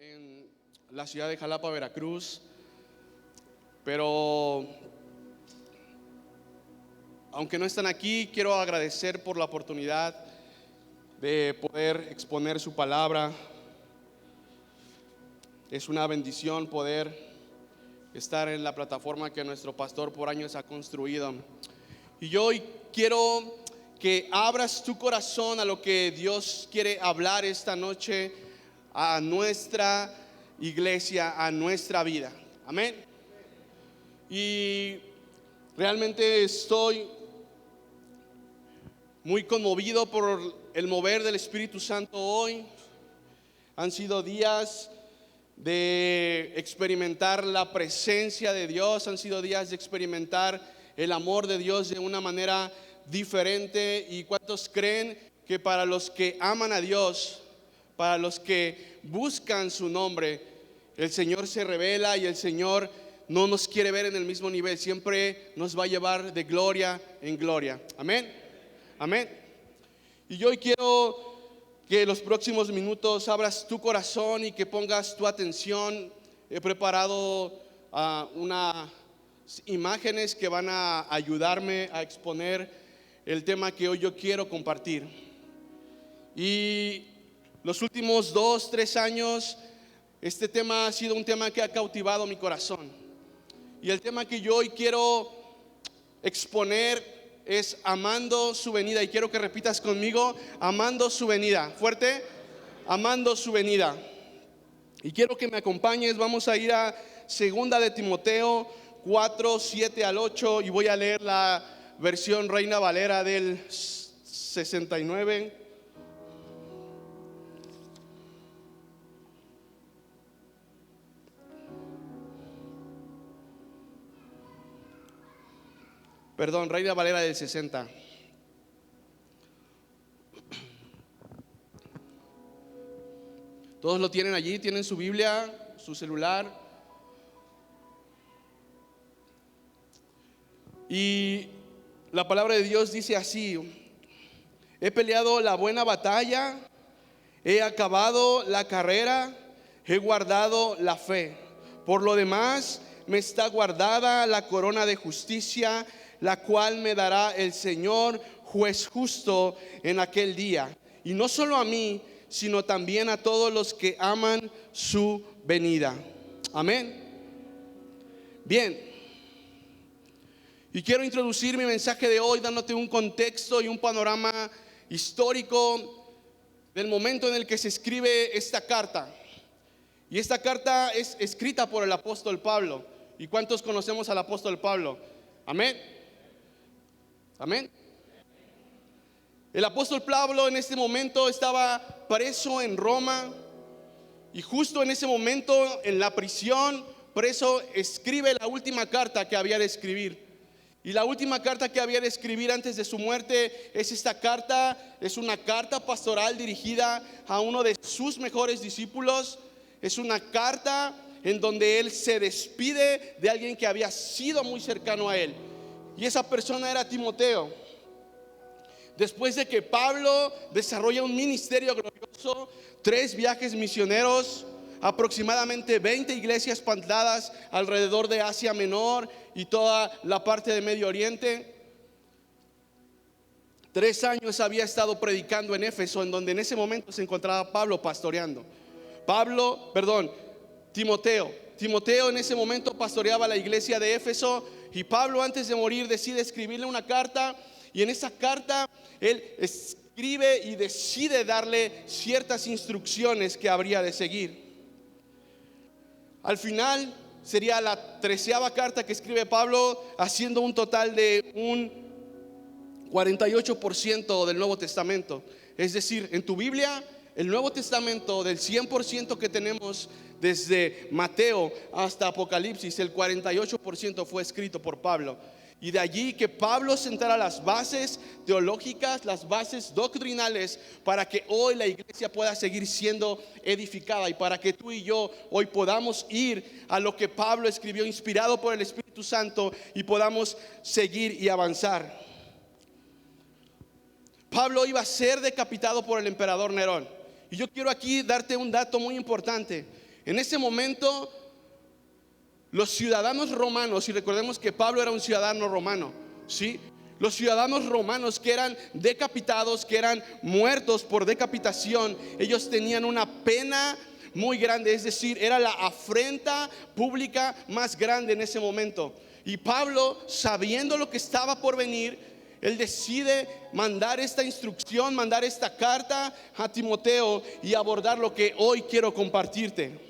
en la ciudad de Jalapa, Veracruz, pero aunque no están aquí, quiero agradecer por la oportunidad de poder exponer su palabra. Es una bendición poder estar en la plataforma que nuestro pastor por años ha construido. Y yo hoy quiero que abras tu corazón a lo que Dios quiere hablar esta noche a nuestra iglesia, a nuestra vida. Amén. Y realmente estoy muy conmovido por el mover del Espíritu Santo hoy. Han sido días de experimentar la presencia de Dios, han sido días de experimentar el amor de Dios de una manera diferente. ¿Y cuántos creen que para los que aman a Dios, para los que buscan su nombre, el Señor se revela y el Señor no nos quiere ver en el mismo nivel? Siempre nos va a llevar de gloria en gloria. Amén, amén. Y yo hoy quiero que los próximos minutos abras tu corazón y que pongas tu atención. He preparado unas imágenes que van a ayudarme a exponer el tema que hoy yo quiero compartir. Y los últimos 2-3 años este tema ha sido un tema que ha cautivado mi corazón. Y el tema que yo hoy quiero exponer es amando su venida. Y quiero que repitas conmigo: amando su venida. Fuerte: amando su venida. Y quiero que me acompañes. Vamos a ir a 2 de Timoteo 4:7-8, y voy a leer la versión Reina Valera del 69. Perdón, Reina Valera del 60. Todos lo tienen allí, tienen su Biblia, su celular. Y la palabra de Dios dice así: he peleado la buena batalla, he acabado la carrera, he guardado la fe. Por lo demás, me está guardada la corona de justicia, la cual me dará el Señor, juez justo, en aquel día. Y no solo a mí, sino también a todos los que aman su venida. Amén. Bien. Y quiero introducir mi mensaje de hoy dándote un contexto y un panorama histórico del momento en el que se escribe esta carta. Y esta carta es escrita por el apóstol Pablo. ¿Y cuántos conocemos al apóstol Pablo? Amén. Amén. El apóstol Pablo en este momento estaba preso en Roma, y justo en ese momento, en la prisión, preso, escribe la última carta que había de escribir. Y la última carta que había de escribir antes de su muerte es esta carta. Es una carta pastoral dirigida a uno de sus mejores discípulos. Es una carta en donde él se despide de alguien que había sido muy cercano a él, y esa persona era Timoteo. Después de que Pablo desarrolla un ministerio glorioso, 3 viajes misioneros, aproximadamente 20 iglesias plantadas alrededor de Asia Menor y toda la parte de Medio Oriente. 3 años había estado predicando en Éfeso, en donde en ese momento se encontraba Pablo pastoreando. Timoteo en ese momento pastoreaba la iglesia de Éfeso, y Pablo, antes de morir, decide escribirle una carta. Y en esa carta él escribe y decide darle ciertas instrucciones que habría de seguir. Al final sería la 13ª carta que escribe Pablo, haciendo un total de un 48% del Nuevo Testamento. Es decir, en tu Biblia, el Nuevo Testamento, del 100% que tenemos desde Mateo hasta Apocalipsis, el 48% fue escrito por Pablo. Y de allí que Pablo sentara las bases teológicas, las bases doctrinales, para que hoy la iglesia pueda seguir siendo edificada, y para que tú y yo hoy podamos ir a lo que Pablo escribió inspirado por el Espíritu Santo y podamos seguir y avanzar. Pablo iba a ser decapitado por el emperador Nerón. Y yo quiero aquí darte un dato muy importante. En ese momento, los ciudadanos romanos, y recordemos que Pablo era un ciudadano romano, ¿sí? Los ciudadanos romanos que eran decapitados, que eran muertos por decapitación, ellos tenían una pena muy grande, es decir, era la afrenta pública más grande en ese momento. Y Pablo, sabiendo lo que estaba por venir, él decide mandar esta instrucción, mandar esta carta a Timoteo y abordar lo que hoy quiero compartirte.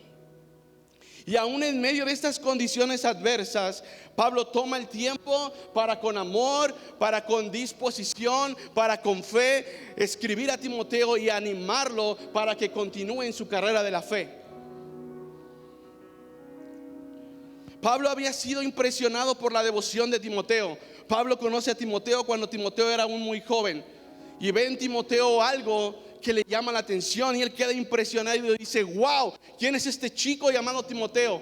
Y aún en medio de estas condiciones adversas, Pablo toma el tiempo para con amor, para con disposición, para con fe, escribir a Timoteo y animarlo para que continúe en su carrera de la fe. Pablo había sido impresionado por la devoción de Timoteo. Pablo conoce a Timoteo cuando Timoteo era aún muy joven y ve en Timoteo algo que le llama la atención y él queda impresionado y dice: wow, ¿quién es este chico llamado Timoteo?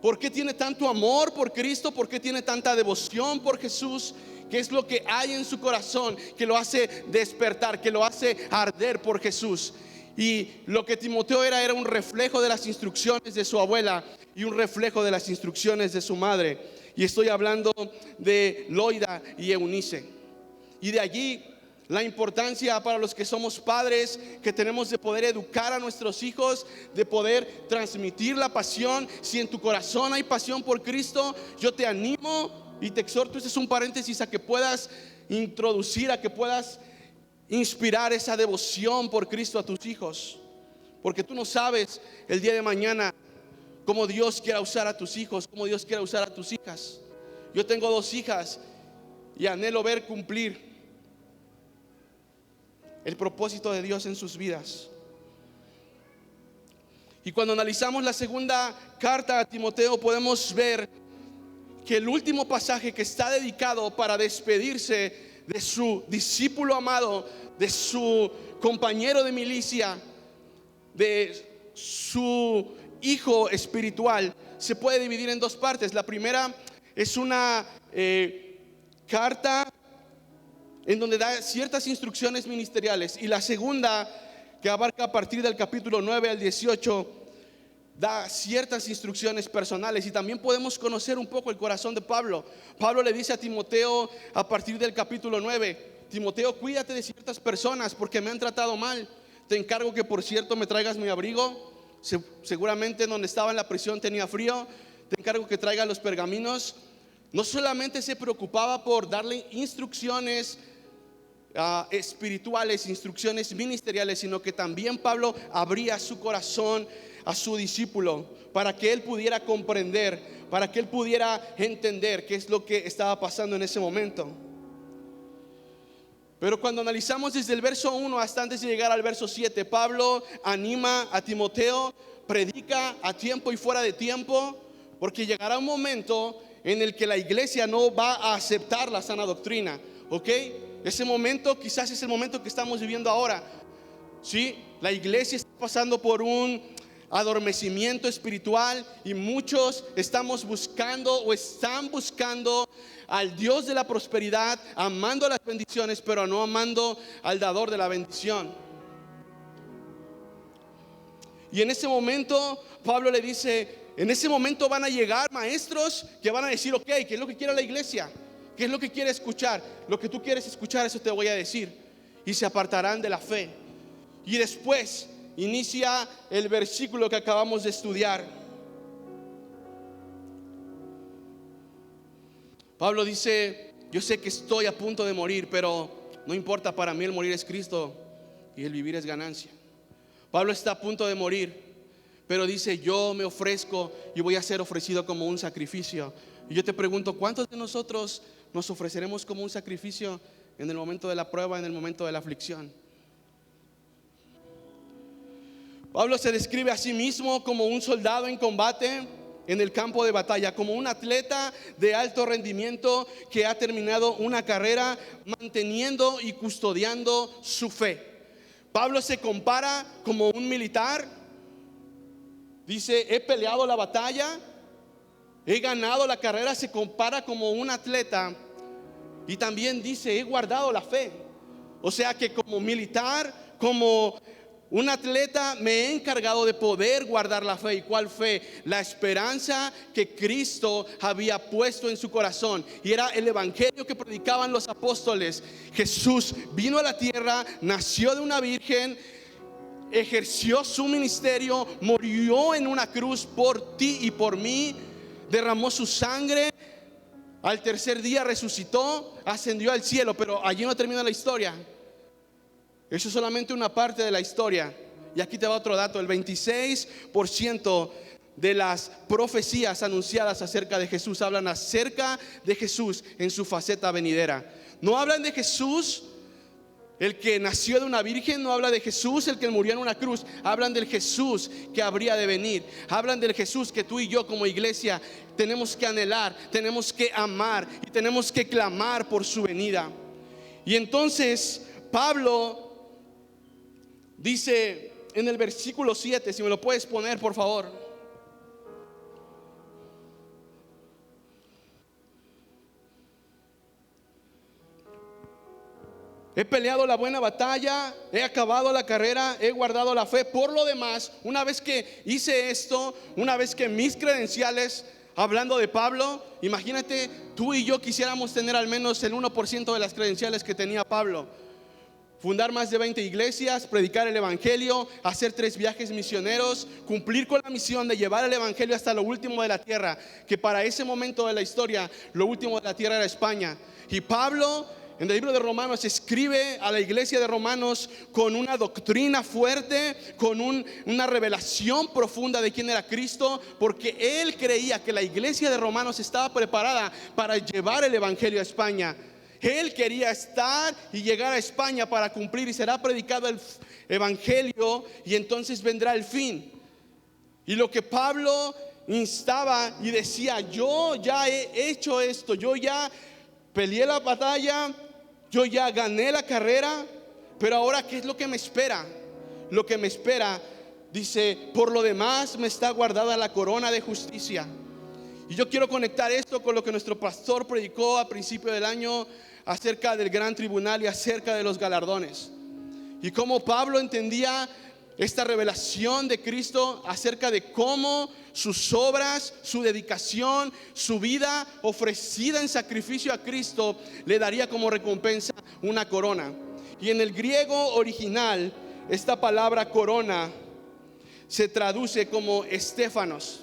¿Por qué tiene tanto amor por Cristo? ¿Por qué tiene tanta devoción por Jesús? ¿Qué es lo que hay en su corazón que lo hace despertar, que lo hace arder por Jesús? Y lo que Timoteo era un reflejo de las instrucciones de su abuela y un reflejo de las instrucciones de su madre. Y estoy hablando de Loida y Eunice. Y de allí la importancia para los que somos padres, que tenemos de poder educar a nuestros hijos, de poder transmitir la pasión. Si en tu corazón hay pasión por Cristo, yo te animo y te exhorto, este es un paréntesis, a que puedas introducir, a que puedas inspirar esa devoción por Cristo a tus hijos. Porque tú no sabes el día de mañana cómo Dios quiera usar a tus hijos, cómo Dios quiera usar a tus hijas. Yo tengo 2 hijas y anhelo ver cumplir el propósito de Dios en sus vidas. Y cuando analizamos la segunda carta a Timoteo, podemos ver que el último pasaje que está dedicado para despedirse de su discípulo amado, de su compañero de milicia, de su hijo espiritual, se puede dividir en 2 partes. La primera es una carta en donde da ciertas instrucciones ministeriales, y la segunda, que abarca a partir del capítulo 9 al 18, da ciertas instrucciones personales. Y también podemos conocer un poco el corazón de Pablo. Pablo le dice a Timoteo a partir del capítulo 9: Timoteo, cuídate de ciertas personas porque me han tratado mal. Te encargo que por cierto me traigas mi abrigo. Seguramente donde estaba en la prisión tenía frío. Te encargo que traigas los pergaminos. No solamente se preocupaba por darle instrucciones espirituales, instrucciones ministeriales, sino que también Pablo abría su corazón a su discípulo para que él pudiera comprender, para que él pudiera entender qué es lo que estaba pasando en ese momento. Pero cuando analizamos desde el verso 1 hasta antes de llegar al verso 7, Pablo anima a Timoteo, predica a tiempo y fuera de tiempo, porque llegará un momento en el que la iglesia no va a aceptar la sana doctrina, ¿ok? Ese momento quizás es el momento que estamos viviendo ahora. Sí, la iglesia está pasando por un adormecimiento espiritual y muchos estamos buscando o están buscando al Dios de la prosperidad, amando las bendiciones, pero no amando al dador de la bendición. Y en ese momento Pablo le dice: en ese momento van a llegar maestros que van a decir: ok, ¿qué es lo que quiere la iglesia? ¿Qué es lo que quiere escuchar? Lo que tú quieres escuchar, eso te voy a decir. Y se apartarán de la fe. Y después inicia el versículo que acabamos de estudiar. Pablo dice: yo sé que estoy a punto de morir, pero no importa, para mí el morir es Cristo y el vivir es ganancia. Pablo está a punto de morir, pero dice: yo me ofrezco y voy a ser ofrecido como un sacrificio. Y yo te pregunto, ¿cuántos de nosotros nos ofreceremos como un sacrificio en el momento de la prueba, en el momento de la aflicción? Pablo se describe a sí mismo como un soldado en combate en el campo de batalla, como un atleta de alto rendimiento que ha terminado una carrera manteniendo y custodiando su fe. Pablo se compara como un militar. Dice: he peleado la batalla, he ganado la carrera. Se compara como un atleta. Y también dice: he guardado la fe. O sea que como militar, como un atleta, me he encargado de poder guardar la fe. ¿Y cuál fe? La esperanza que Cristo había puesto en su corazón, y era el evangelio que predicaban los apóstoles. Jesús vino a la tierra, nació de una virgen, ejerció su ministerio, murió en una cruz por ti y por mí, derramó su sangre, al tercer día resucitó, ascendió al cielo. Pero allí no termina la historia. Eso es solamente una parte de la historia. Y aquí te va otro dato: el 26% de las profecías anunciadas acerca de Jesús hablan acerca de Jesús en su faceta venidera. No hablan de Jesús el que nació de una virgen, no habla de Jesús el que murió en una cruz. Hablan del Jesús que habría de venir. Hablan del Jesús que tú y yo como iglesia tenemos que anhelar, tenemos que amar y tenemos que clamar por su venida. Y entonces Pablo dice en el versículo 7, si me lo puedes poner por favor. He peleado la buena batalla, he acabado la carrera, he guardado la fe. Por lo demás, una vez que hice esto, una vez que mis credenciales, hablando de Pablo, imagínate, tú y yo quisiéramos tener al menos el 1% de las credenciales que tenía Pablo: fundar más de 20 iglesias, predicar el evangelio, hacer 3 viajes misioneros, cumplir con la misión de llevar el evangelio hasta lo último de la tierra, que para ese momento de la historia, lo último de la tierra era España. Y Pablo, en el libro de Romanos, escribe a la iglesia de Romanos con una doctrina fuerte, con una revelación profunda de quién era Cristo, porque él creía que la iglesia de Romanos estaba preparada para llevar el evangelio a España. Él quería estar y llegar a España para cumplir, y será predicado el evangelio, y entonces vendrá el fin. Y lo que Pablo instaba y decía: yo ya he hecho esto, yo ya peleé la batalla, yo ya gané la carrera, pero ahora ¿qué es lo que me espera? Lo que me espera, dice: por lo demás me está guardada la corona de justicia. Y yo quiero conectar esto con lo que nuestro pastor predicó a principio del año acerca del gran tribunal y acerca de los galardones, y cómo Pablo entendía esta revelación de Cristo acerca de cómo sus obras, su dedicación, su vida ofrecida en sacrificio a Cristo le daría como recompensa una corona. Y en el griego original, esta palabra corona se traduce como estéfanos.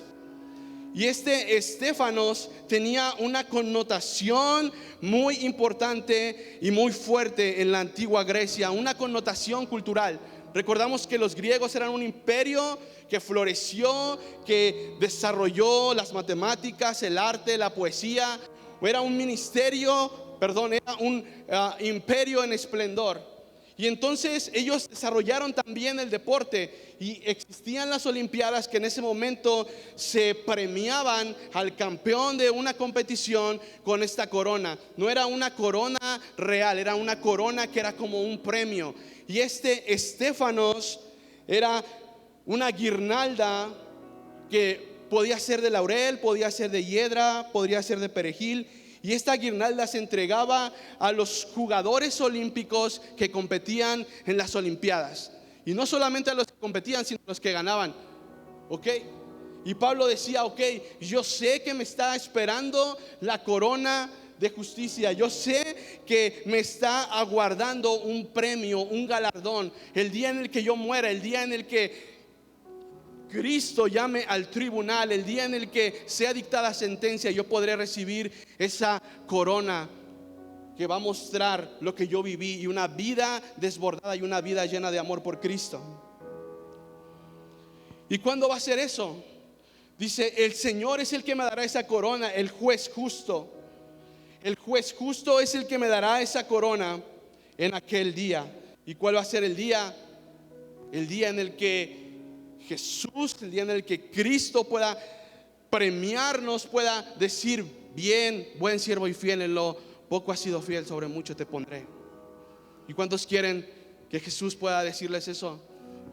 Y este estéfanos tenía una connotación muy importante y muy fuerte en la antigua Grecia, una connotación cultural. Recordamos que los griegos eran un imperio que floreció, que desarrolló las matemáticas, el arte, la poesía. Era un era un imperio en esplendor. Y entonces ellos desarrollaron también el deporte, y existían las olimpiadas que en ese momento se premiaban al campeón de una competición con esta corona. No era una corona real, era una corona que era como un premio. Y este estéfanos era una guirnalda que podía ser de laurel, podía ser de hiedra, podría ser de perejil. Y esta guirnalda se entregaba a los jugadores olímpicos que competían en las olimpiadas. Y no solamente a los que competían, sino a los que ganaban. ¿Ok? Y Pablo decía: ok, yo sé que me está esperando la corona de justicia. Yo sé que me está aguardando un premio, un galardón. El día en el que yo muera, el día en el que Cristo llame al tribunal, el día en el que sea dictada sentencia, yo podré recibir esa corona que va a mostrar lo que yo viví, y una vida desbordada y una vida llena de amor por Cristo. ¿Y cuándo va a ser eso? Dice: el Señor es el que me dará esa corona, el juez justo. El juez justo es el que me dará esa corona en aquel día. ¿Y cuál va a ser el día? El día en el que Jesús, el día en el que Cristo pueda premiarnos, pueda decir: bien, buen siervo y fiel, en lo poco has sido fiel, sobre mucho te pondré. ¿Y cuántos quieren que Jesús pueda decirles eso?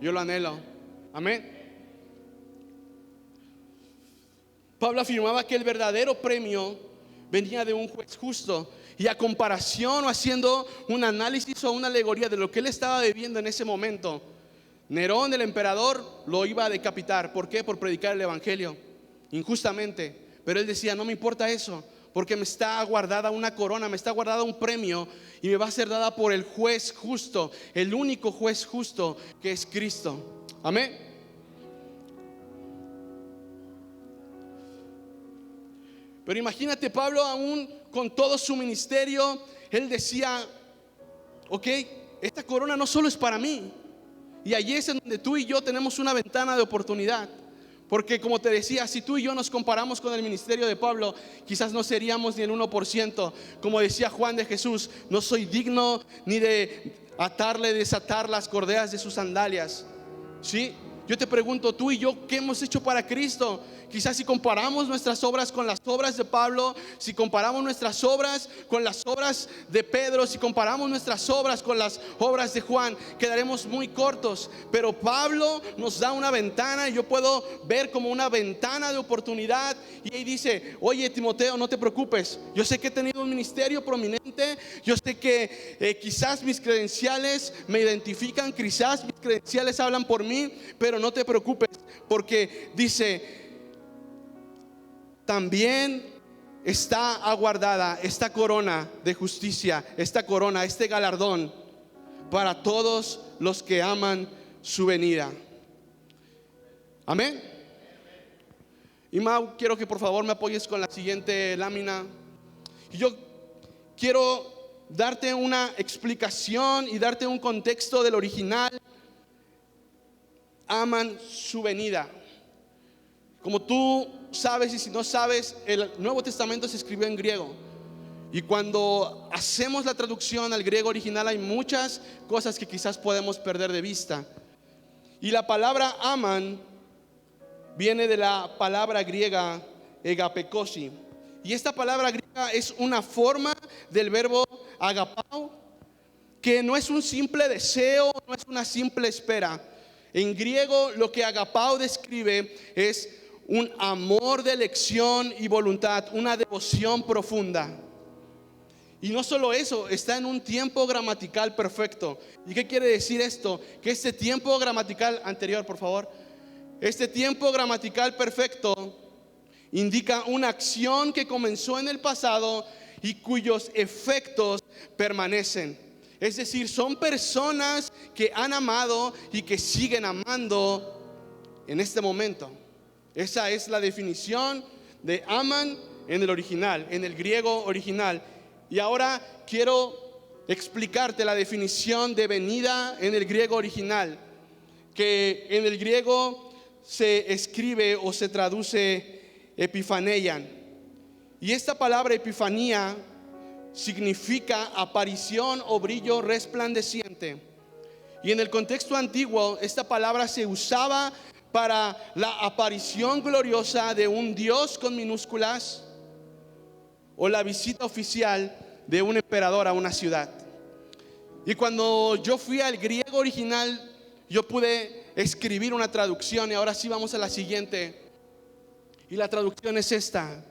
Yo lo anhelo. Amén. Pablo afirmaba que el verdadero premio venía de un juez justo. Y a comparación, o haciendo un análisis o una alegoría de lo que él estaba viviendo en ese momento, Nerón, el emperador, lo iba a decapitar. ¿Por qué? Por predicar el evangelio injustamente. Pero él decía: no me importa eso, porque me está guardada una corona, me está guardada un premio, y me va a ser dada por el juez justo, el único juez justo, que es Cristo. Amén. Pero imagínate, Pablo, aún con todo su ministerio, él decía: ok, esta corona no solo es para mí. Y allí es en donde tú y yo tenemos una ventana de oportunidad. Porque, como te decía, si tú y yo nos comparamos con el ministerio de Pablo, quizás no seríamos ni el 1%. Como decía Juan de Jesús: no soy digno ni de atarle, desatar las cordeas de sus sandalias. ¿Sí? Yo te pregunto, tú y yo, ¿qué hemos hecho para Cristo? Quizás si comparamos nuestras obras con las obras de Pablo, si comparamos nuestras obras con las obras de Pedro, si comparamos nuestras obras con las obras de Juan, quedaremos muy cortos. Pero Pablo nos da una ventana, y yo puedo ver como una ventana de oportunidad. Y ahí dice: oye, Timoteo, no te preocupes. Yo sé que he tenido un ministerio prominente, yo sé que quizás mis credenciales me identifican, quizás mis credenciales hablan por mí, pero no te preocupes, porque dice: también está aguardada esta corona de justicia, esta corona, este galardón para todos los que aman su venida. Amén. Y Mau, quiero que por favor me apoyes con la siguiente lámina. Yo quiero darte una explicación y darte un contexto del original. Aman su venida. Como tú sabes, y si no sabes, el Nuevo Testamento se escribió en griego. Y cuando hacemos la traducción al griego original, hay muchas cosas que quizás podemos perder de vista. Y la palabra aman viene de la palabra griega agapekosi. Y esta palabra griega es una forma del verbo agapao, que no es un simple deseo, no es una simple espera. En griego, lo que agapao describe es un amor de elección y voluntad, una devoción profunda. Y no solo eso, está en un tiempo gramatical perfecto. ¿Y qué quiere decir esto? Que este tiempo gramatical anterior, por favor, este tiempo gramatical perfecto indica una acción que comenzó en el pasado y cuyos efectos permanecen. Es decir, son personas que han amado y que siguen amando en este momento. Esa es la definición de aman en el original, en el griego original. Y ahora quiero explicarte la definición de venida en el griego original, que en el griego se escribe o se traduce epifaneian. Y esta palabra epifanía significa aparición o brillo resplandeciente. Y en el contexto antiguo, esta palabra se usaba para la aparición gloriosa de un Dios con minúsculas, o la visita oficial de un emperador a una ciudad. Y cuando yo fui al griego original, yo pude escribir una traducción. Y ahora sí vamos a la siguiente. Y la traducción es esta: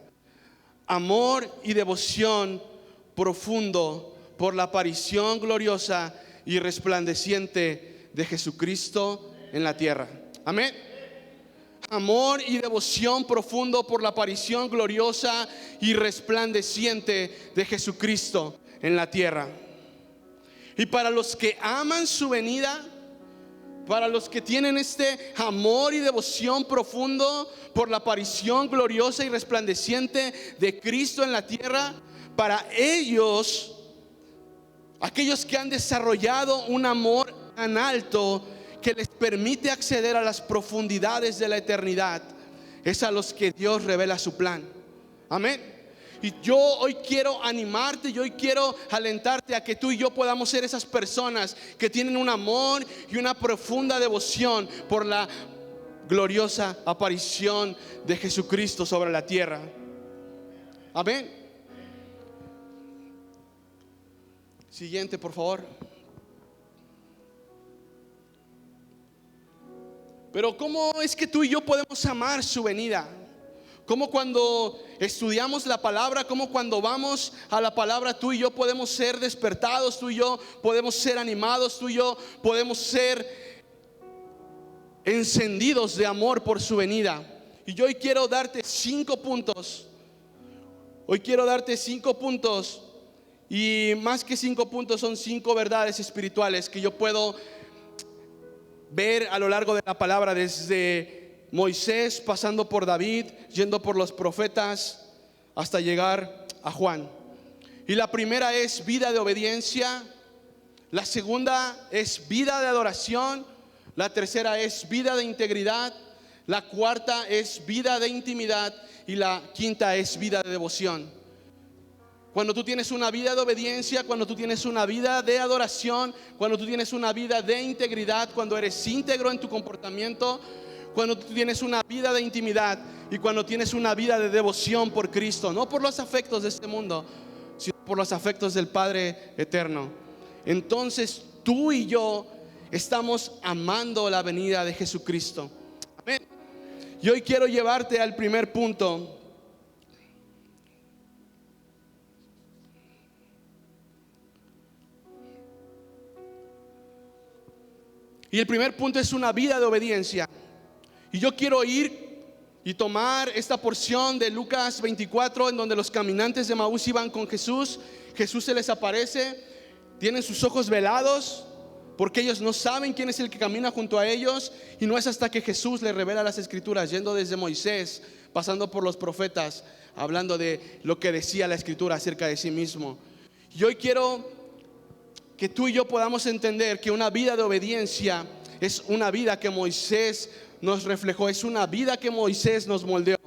amor y devoción profundo por la aparición gloriosa y resplandeciente de Jesucristo en la tierra. Amén. Amor y devoción profundo por la aparición gloriosa y resplandeciente de Jesucristo en la tierra. Y para los que aman su venida, para los que tienen este amor y devoción profundo por la aparición gloriosa y resplandeciente de Cristo en la tierra, para ellos, aquellos que han desarrollado un amor tan alto que les permite acceder a las profundidades de la eternidad, es a los que Dios revela su plan. Amén. Y yo hoy quiero animarte, yo hoy quiero alentarte a que tú y yo podamos ser esas personas que tienen un amor y una profunda devoción por la gloriosa aparición de Jesucristo sobre la tierra. Amén. Siguiente, por favor. Pero ¿cómo es que tú y yo podemos amar su venida? ¿Cómo cuando estudiamos la palabra, cómo cuando vamos a la palabra, tú y yo podemos ser despertados, tú y yo podemos ser animados, tú y yo podemos ser encendidos de amor por su venida. Y yo hoy quiero darte 5 puntos. Hoy quiero darte 5 puntos. Y más que 5 puntos, son 5 verdades espirituales que yo puedo ver a lo largo de la palabra, desde Moisés, pasando por David, yendo por los profetas, hasta llegar a Juan. Y la primera es vida de obediencia. La segunda es vida de adoración. La tercera es vida de integridad. La cuarta es vida de intimidad. Y la quinta es vida de devoción. Cuando tú tienes una vida de obediencia, cuando tú tienes una vida de adoración, cuando tú tienes una vida de integridad, cuando eres íntegro en tu comportamiento, cuando tú tienes una vida de intimidad y cuando tienes una vida de devoción por Cristo, no por los afectos de este mundo, sino por los afectos del Padre eterno, entonces tú y yo estamos amando la venida de Jesucristo. Amén. Y hoy quiero llevarte al primer punto. Y el primer punto es una vida de obediencia. Y yo quiero ir y tomar esta porción de Lucas 24, en donde los caminantes de Maús iban con Jesús. Jesús se les aparece, tienen sus ojos velados, porque ellos no saben quién es el que camina junto a ellos. Y no es hasta que Jesús les revela las escrituras, yendo desde Moisés, pasando por los profetas, hablando de lo que decía la escritura acerca de sí mismo. Y hoy quiero que tú y yo podamos entender que una vida de obediencia es una vida que Moisés nos reflejó, es una vida que Moisés nos moldeó.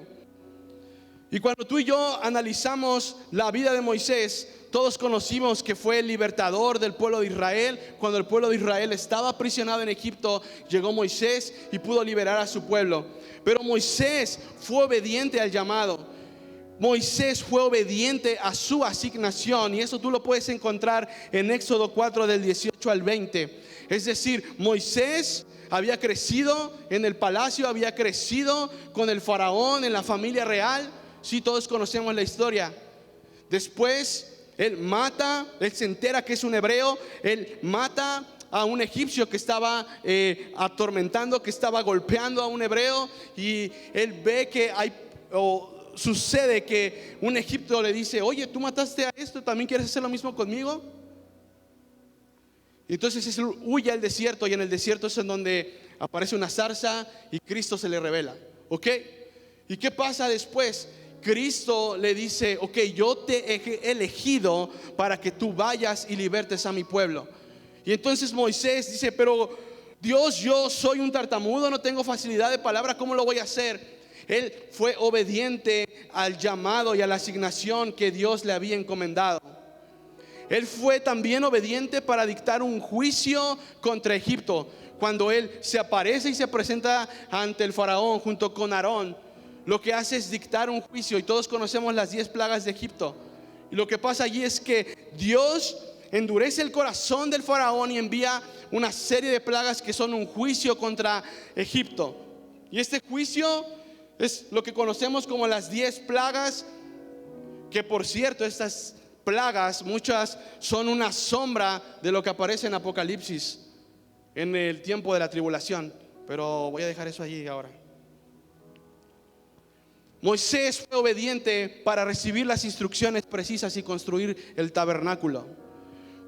Y cuando tú y yo analizamos la vida de Moisés, todos conocimos que fue el libertador del pueblo de Israel. Cuando el pueblo de Israel estaba aprisionado en Egipto, llegó Moisés y pudo liberar a su pueblo. Pero Moisés fue obediente al llamado. Moisés fue obediente a su asignación, y eso tú lo puedes encontrar en Éxodo 4 del 18 al 20. Es decir, Moisés había crecido en el palacio, había crecido con el faraón, en la familia real. Sí, todos conocemos la historia. Después él se entera que es un hebreo, él mata a un egipcio que estaba atormentando, que estaba golpeando a un hebreo, y él ve que sucede que un egipcio le dice: oye, tú mataste a esto, ¿también quieres hacer lo mismo conmigo? Entonces él huye al desierto, y en el desierto es en donde aparece una zarza y Cristo se le revela. ¿Ok? ¿Y qué pasa después? Cristo le dice: ok, yo te he elegido para que tú vayas y libertes a mi pueblo. Y entonces Moisés dice: pero Dios, yo soy un tartamudo, no tengo facilidad de palabra, ¿cómo lo voy a hacer? Él fue obediente al llamado y a la asignación que Dios le había encomendado. Él fue también obediente para dictar un juicio contra Egipto. Cuando él se aparece y se presenta ante el faraón junto con Aarón, lo que hace es dictar un juicio. Y todos conocemos las 10 plagas de Egipto. Y lo que pasa allí es que Dios endurece el corazón del faraón y envía una serie de plagas que son un juicio contra Egipto. Y este juicio es lo que conocemos como las 10 plagas, que por cierto, estas plagas, muchas son una sombra de lo que aparece en Apocalipsis en el tiempo de la tribulación. Pero voy a dejar eso allí ahora. Moisés fue obediente para recibir las instrucciones precisas y construir el tabernáculo.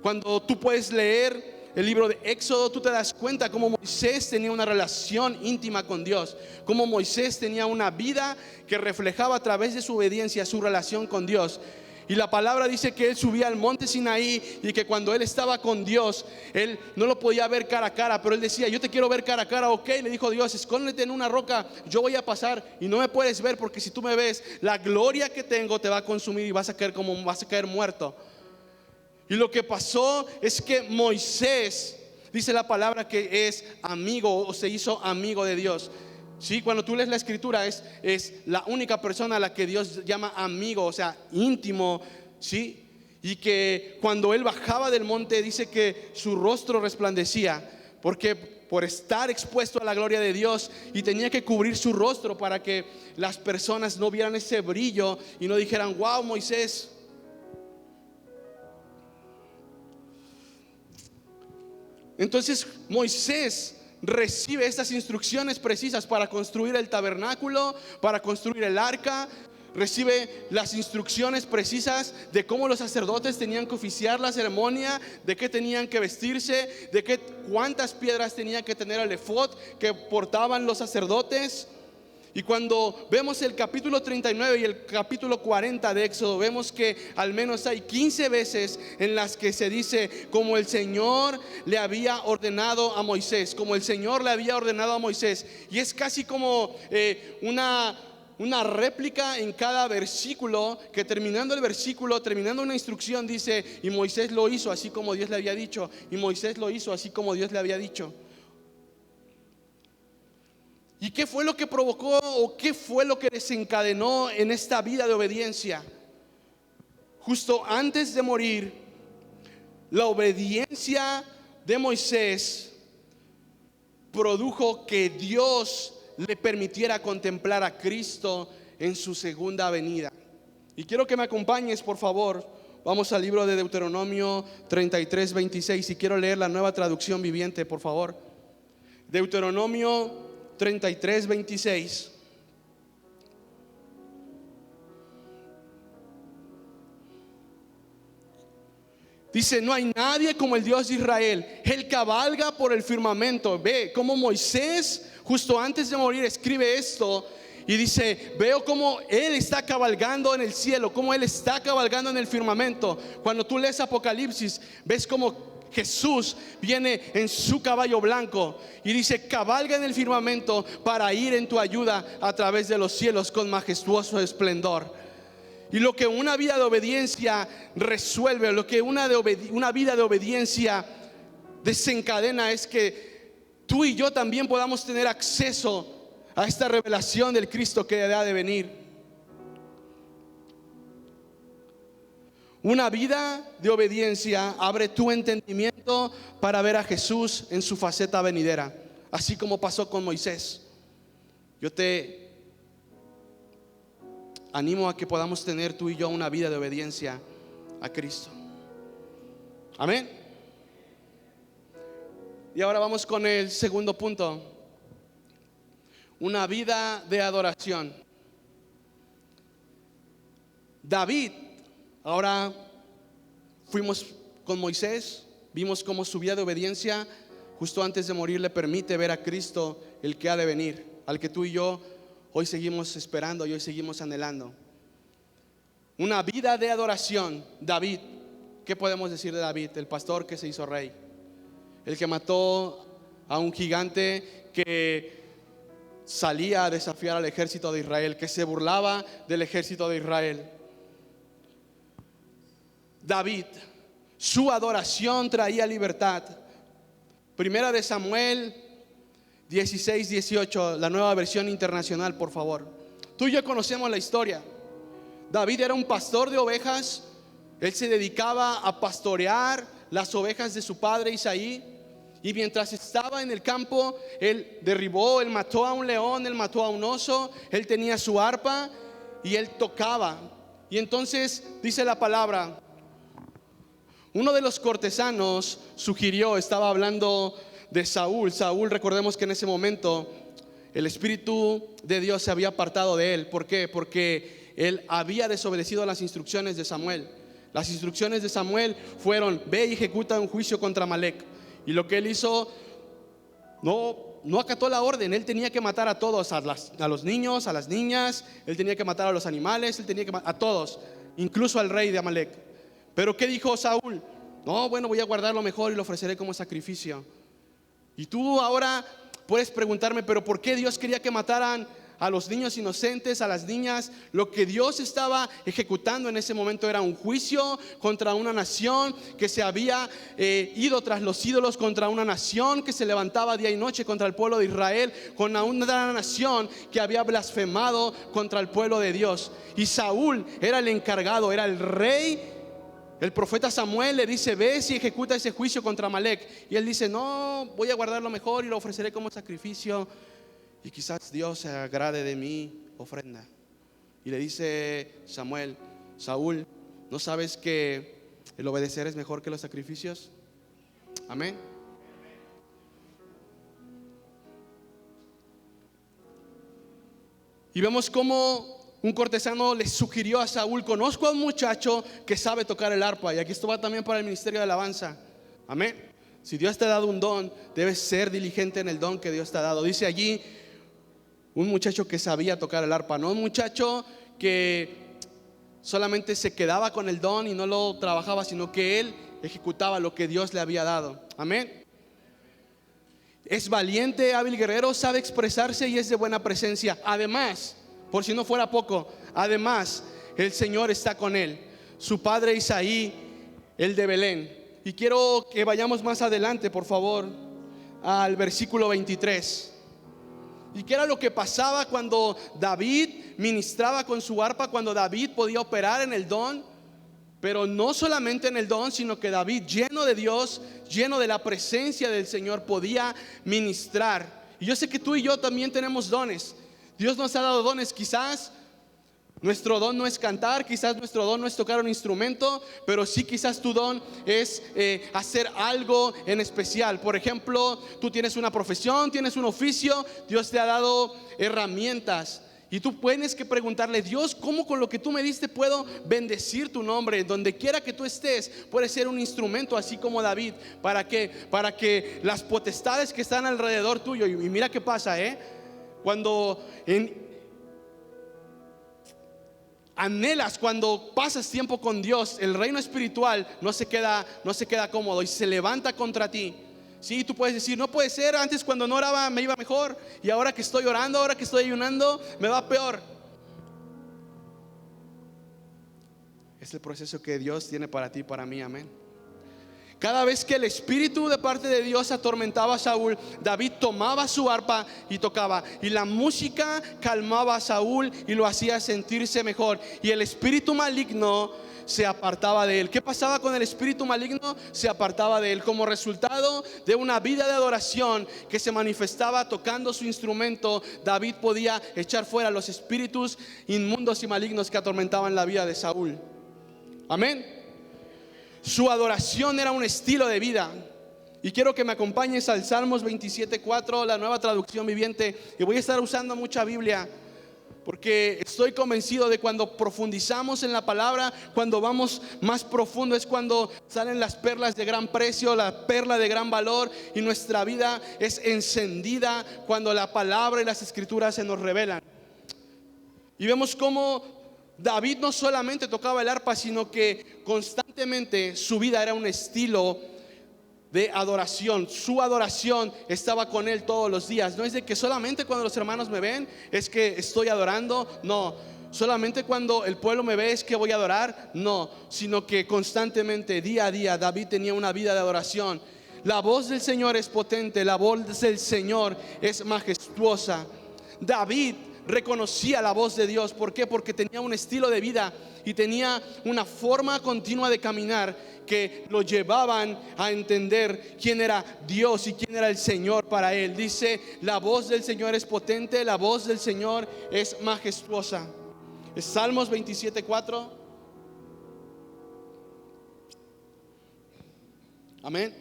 Cuando tú puedes leer el libro de Éxodo, tú te das cuenta cómo Moisés tenía una relación íntima con Dios, cómo Moisés tenía una vida que reflejaba a través de su obediencia su relación con Dios. Y la palabra dice que él subía al monte Sinaí, y que cuando él estaba con Dios, él no lo podía ver cara a cara, pero él decía: yo te quiero ver cara a cara. Ok, le dijo Dios: escóndete en una roca, yo voy a pasar y no me puedes ver, porque si tú me ves, la gloria que tengo te va a consumir y vas a caer muerto. Y lo que pasó es que Moisés, dice la palabra, que es amigo, o se hizo amigo de Dios. Sí, cuando tú lees la escritura, es la única persona a la que Dios llama amigo, o sea, íntimo. Sí, y que cuando él bajaba del monte, dice que su rostro resplandecía, porque por estar expuesto a la gloria de Dios, y tenía que cubrir su rostro para que las personas no vieran ese brillo y no dijeran: wow, Moisés. Entonces Moisés recibe estas instrucciones precisas para construir el tabernáculo, para construir el arca. Recibe las instrucciones precisas de cómo los sacerdotes tenían que oficiar la ceremonia, de qué tenían que vestirse, cuántas piedras tenía que tener el efod que portaban los sacerdotes. Y cuando vemos el capítulo 39 y el capítulo 40 de Éxodo, vemos que al menos hay 15 veces en las que se dice como el Señor le había ordenado a Moisés, como el Señor le había ordenado a Moisés. Y es casi como una réplica en cada versículo, que terminando el versículo, terminando una instrucción, dice: y Moisés lo hizo así como Dios le había dicho, y Moisés lo hizo así como Dios le había dicho. ¿Y qué fue lo que provocó o qué fue lo que desencadenó en esta vida de obediencia? Justo antes de morir, la obediencia de Moisés produjo que Dios le permitiera contemplar a Cristo en su segunda venida. Y quiero que me acompañes, por favor. Vamos al libro de Deuteronomio 33, 26, y quiero leer la Nueva Traducción Viviente, por favor. Deuteronomio 33, 26. Dice: no hay nadie como el Dios de Israel. Él cabalga por el firmamento. Ve cómo Moisés, justo antes de morir, escribe esto. Y dice: veo cómo Él está cabalgando en el cielo, cómo Él está cabalgando en el firmamento. Cuando tú lees Apocalipsis, ves cómo Jesús viene en su caballo blanco y dice: cabalga en el firmamento para ir en tu ayuda a través de los cielos con majestuoso esplendor. Y lo que una vida de obediencia resuelve, lo que una vida de obediencia desencadena, es que tú y yo también podamos tener acceso a esta revelación del Cristo que ha de venir. Una vida de obediencia abre tu entendimiento para ver a Jesús en su faceta venidera, así como pasó con Moisés. Yo te animo a que podamos tener tú y yo una vida de obediencia a Cristo. Amén. Y ahora vamos con el segundo punto: una vida de adoración. David, ahora fuimos con Moisés, vimos cómo su vida de obediencia justo antes de morir le permite ver a Cristo, el que ha de venir, al que tú y yo hoy seguimos esperando y hoy seguimos anhelando. Una vida de adoración. David, ¿qué podemos decir de David? El pastor que se hizo rey, el que mató a un gigante que salía a desafiar al ejército de Israel, que se burlaba del ejército de Israel. David, su adoración traía libertad. Primera de Samuel 16, 18, la Nueva Versión Internacional, por favor. Tú y yo conocemos la historia. David era un pastor de ovejas. Él se dedicaba a pastorear las ovejas de su padre Isaí. Y mientras estaba en el campo, él derribó, él mató a un león, él mató a un oso. Él tenía su arpa y él tocaba. Y entonces dice la palabra, uno de los cortesanos sugirió, estaba hablando de Saúl. Saúl, recordemos que en ese momento el Espíritu de Dios se había apartado de él. ¿Por qué? Porque él había desobedecido las instrucciones de Samuel. Las instrucciones de Samuel fueron: ve y ejecuta un juicio contra Amalek. Y lo que él hizo, no acató la orden. Él tenía que matar a todos, a los niños, a las niñas. Él tenía que matar a los animales, él tenía que matar a todos, incluso al rey de Amalek. Pero ¿qué dijo Saúl? No, bueno, voy a guardar lo mejor y lo ofreceré como sacrificio. Y tú ahora puedes preguntarme, pero ¿por qué Dios quería que mataran a los niños inocentes, a las niñas? Lo que Dios estaba ejecutando en ese momento era un juicio contra una nación que se había ido tras los ídolos, contra una nación que se levantaba día y noche contra el pueblo de Israel, con una nación que había blasfemado contra el pueblo de Dios. Y Saúl era el encargado, era el rey. El profeta Samuel le dice: ve y ejecuta ese juicio contra Amalek. Y él dice: no, voy a guardar lo mejor y lo ofreceré como sacrificio, y quizás Dios se agrade de mi ofrenda. Y le dice Samuel: Saúl, ¿no sabes que el obedecer es mejor que los sacrificios? Amén. Y vemos cómo un cortesano le sugirió a Saúl: conozco a un muchacho que sabe tocar el arpa. Y aquí esto va también para el ministerio de alabanza. Amén. Si Dios te ha dado un don, debes ser diligente en el don que Dios te ha dado. Dice allí un muchacho que sabía tocar el arpa, no un muchacho que solamente se quedaba con el don y no lo trabajaba, sino que él ejecutaba lo que Dios le había dado. Amén. Es valiente, hábil guerrero, sabe expresarse y es de buena presencia. Además, por si no fuera poco, además el Señor está con él. Su padre Isaí, el de Belén. Y quiero que vayamos más adelante, por favor, al versículo 23. ¿Y qué era lo que pasaba cuando David ministraba con su arpa? Cuando David podía operar en el don, pero no solamente en el don, sino que David, lleno de Dios, lleno de la presencia del Señor, podía ministrar. Y yo sé que tú y yo también tenemos dones. Dios nos ha dado dones. Quizás nuestro don no es cantar, quizás nuestro don no es tocar un instrumento, pero sí quizás tu don es hacer algo en especial. Por ejemplo, tú tienes una profesión, tienes un oficio, Dios te ha dado herramientas. Y tú tienes que preguntarle: Dios, ¿cómo con lo que tú me diste puedo bendecir tu nombre? Donde quiera que tú estés, puedes ser un instrumento, así como David. ¿Para qué? Para que las potestades que están alrededor tuyo, y mira qué pasa, cuando anhelas, cuando pasas tiempo con Dios, el reino espiritual no se queda cómodo y se levanta contra ti. Sí, tú puedes decir: no puede ser, antes cuando no oraba me iba mejor, y ahora que estoy orando, ahora que estoy ayunando, me va peor. Es el proceso que Dios tiene para ti y para mí. Amén. Cada vez que el espíritu de parte de Dios atormentaba a Saúl, David tomaba su arpa y tocaba, y la música calmaba a Saúl y lo hacía sentirse mejor, y el espíritu maligno se apartaba de él. ¿Qué pasaba con el espíritu maligno? Se apartaba de él como resultado de una vida de adoración que se manifestaba tocando su instrumento. David podía echar fuera los espíritus inmundos y malignos que atormentaban la vida de Saúl. Amén. Su adoración era un estilo de vida. Y quiero que me acompañes al Salmos 27:4, la Nueva Traducción Viviente. Y voy a estar usando mucha Biblia, porque estoy convencido de cuando profundizamos en la palabra, cuando vamos más profundo, es cuando salen las perlas de gran precio, la perla de gran valor, y nuestra vida es encendida cuando la palabra y las escrituras se nos revelan. Y vemos cómo David no solamente tocaba el arpa, sino que constantemente su vida era un estilo de adoración. Su adoración estaba con él todos los días. No es de que solamente cuando los hermanos me ven es que estoy adorando, no. Solamente cuando el pueblo me ve es que voy a adorar, no. Sino que constantemente, día a día, David tenía una vida de adoración. La voz del Señor es potente, la voz del Señor es majestuosa. David reconocía la voz de Dios. ¿Por qué? Porque tenía un estilo de vida y tenía una forma continua de caminar que lo llevaban a entender quién era Dios y quién era el Señor para él. Dice: la voz del Señor es potente, la voz del Señor es majestuosa. Es Salmos 27:4. Amén.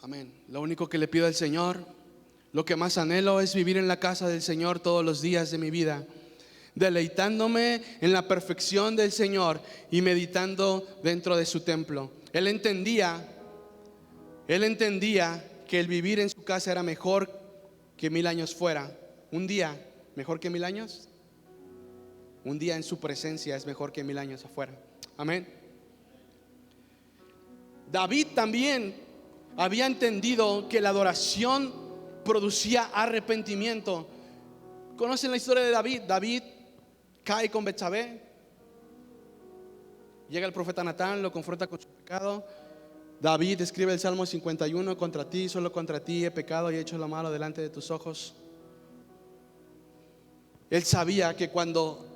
Amén. Lo único que le pido al Señor, lo que más anhelo, es vivir en la casa del Señor todos los días de mi vida, deleitándome en la perfección del Señor y meditando dentro de su templo. Él entendía que el vivir en su casa era mejor que 1000 años fuera. Un día mejor que 1000 años. Un día en su presencia es mejor que 1000 años afuera. Amén. David también había entendido que la adoración producía arrepentimiento. ¿Conocen la historia de David? David cae con Betsabé. Llega el profeta Natán, lo confronta con su pecado. David escribe el Salmo 51: contra ti, solo contra ti he pecado y he hecho lo malo delante de tus ojos. Él sabía que cuando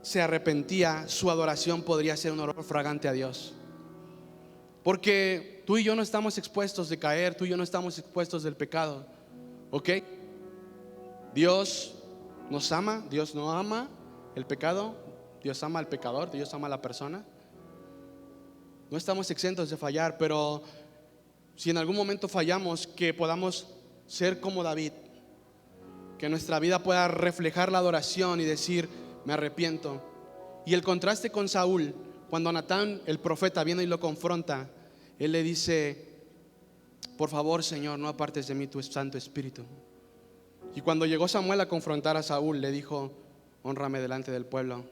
se arrepentía, su adoración podría ser un olor fragante a Dios. Porque tú y yo no estamos expuestos de caer, tú y yo no estamos expuestos del pecado, ¿ok? Dios nos ama, Dios no ama el pecado, Dios ama al pecador, Dios ama a la persona. No estamos exentos de fallar, pero si en algún momento fallamos, que podamos ser como David, que nuestra vida pueda reflejar la adoración y decir: me arrepiento. Y el contraste con Saúl, cuando Natán, el profeta, viene y lo confronta, él le dice: por favor, Señor, no apartes de mí tu Santo Espíritu. Y cuando llegó Samuel a confrontar a Saúl, le dijo: honrame delante del pueblo,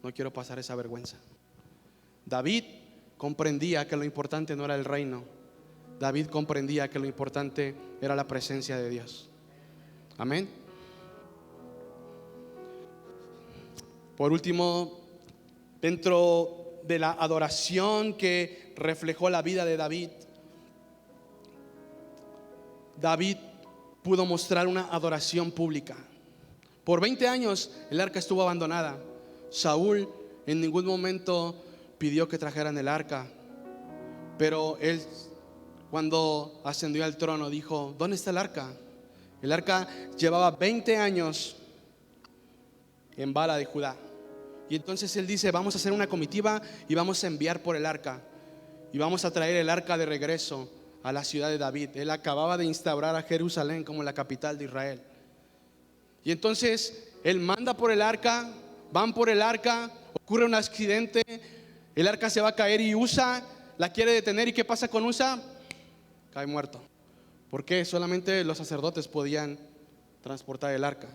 no quiero pasar esa vergüenza. David comprendía que lo importante no era el reino. David comprendía que lo importante era la presencia de Dios. Amén. Por último, dentro de la adoración que reflejó la vida de David, David pudo mostrar una adoración pública. Por 20 años el arca estuvo abandonada. Saúl en ningún momento pidió que trajeran el arca, pero él, cuando ascendió al trono, dijo: ¿dónde está el arca? El arca llevaba 20 años en Bala de Judá. Y entonces él dice: vamos a hacer una comitiva y vamos a enviar por el arca, y vamos a traer el arca de regreso a la ciudad de David. Él acababa de instaurar a Jerusalén como la capital de Israel. Y entonces él manda por el arca, van por el arca, ocurre un accidente, el arca se va a caer y Usa la quiere detener. ¿Y qué pasa con Usa? Cae muerto. ¿Por qué? Solamente los sacerdotes podían transportar el arca.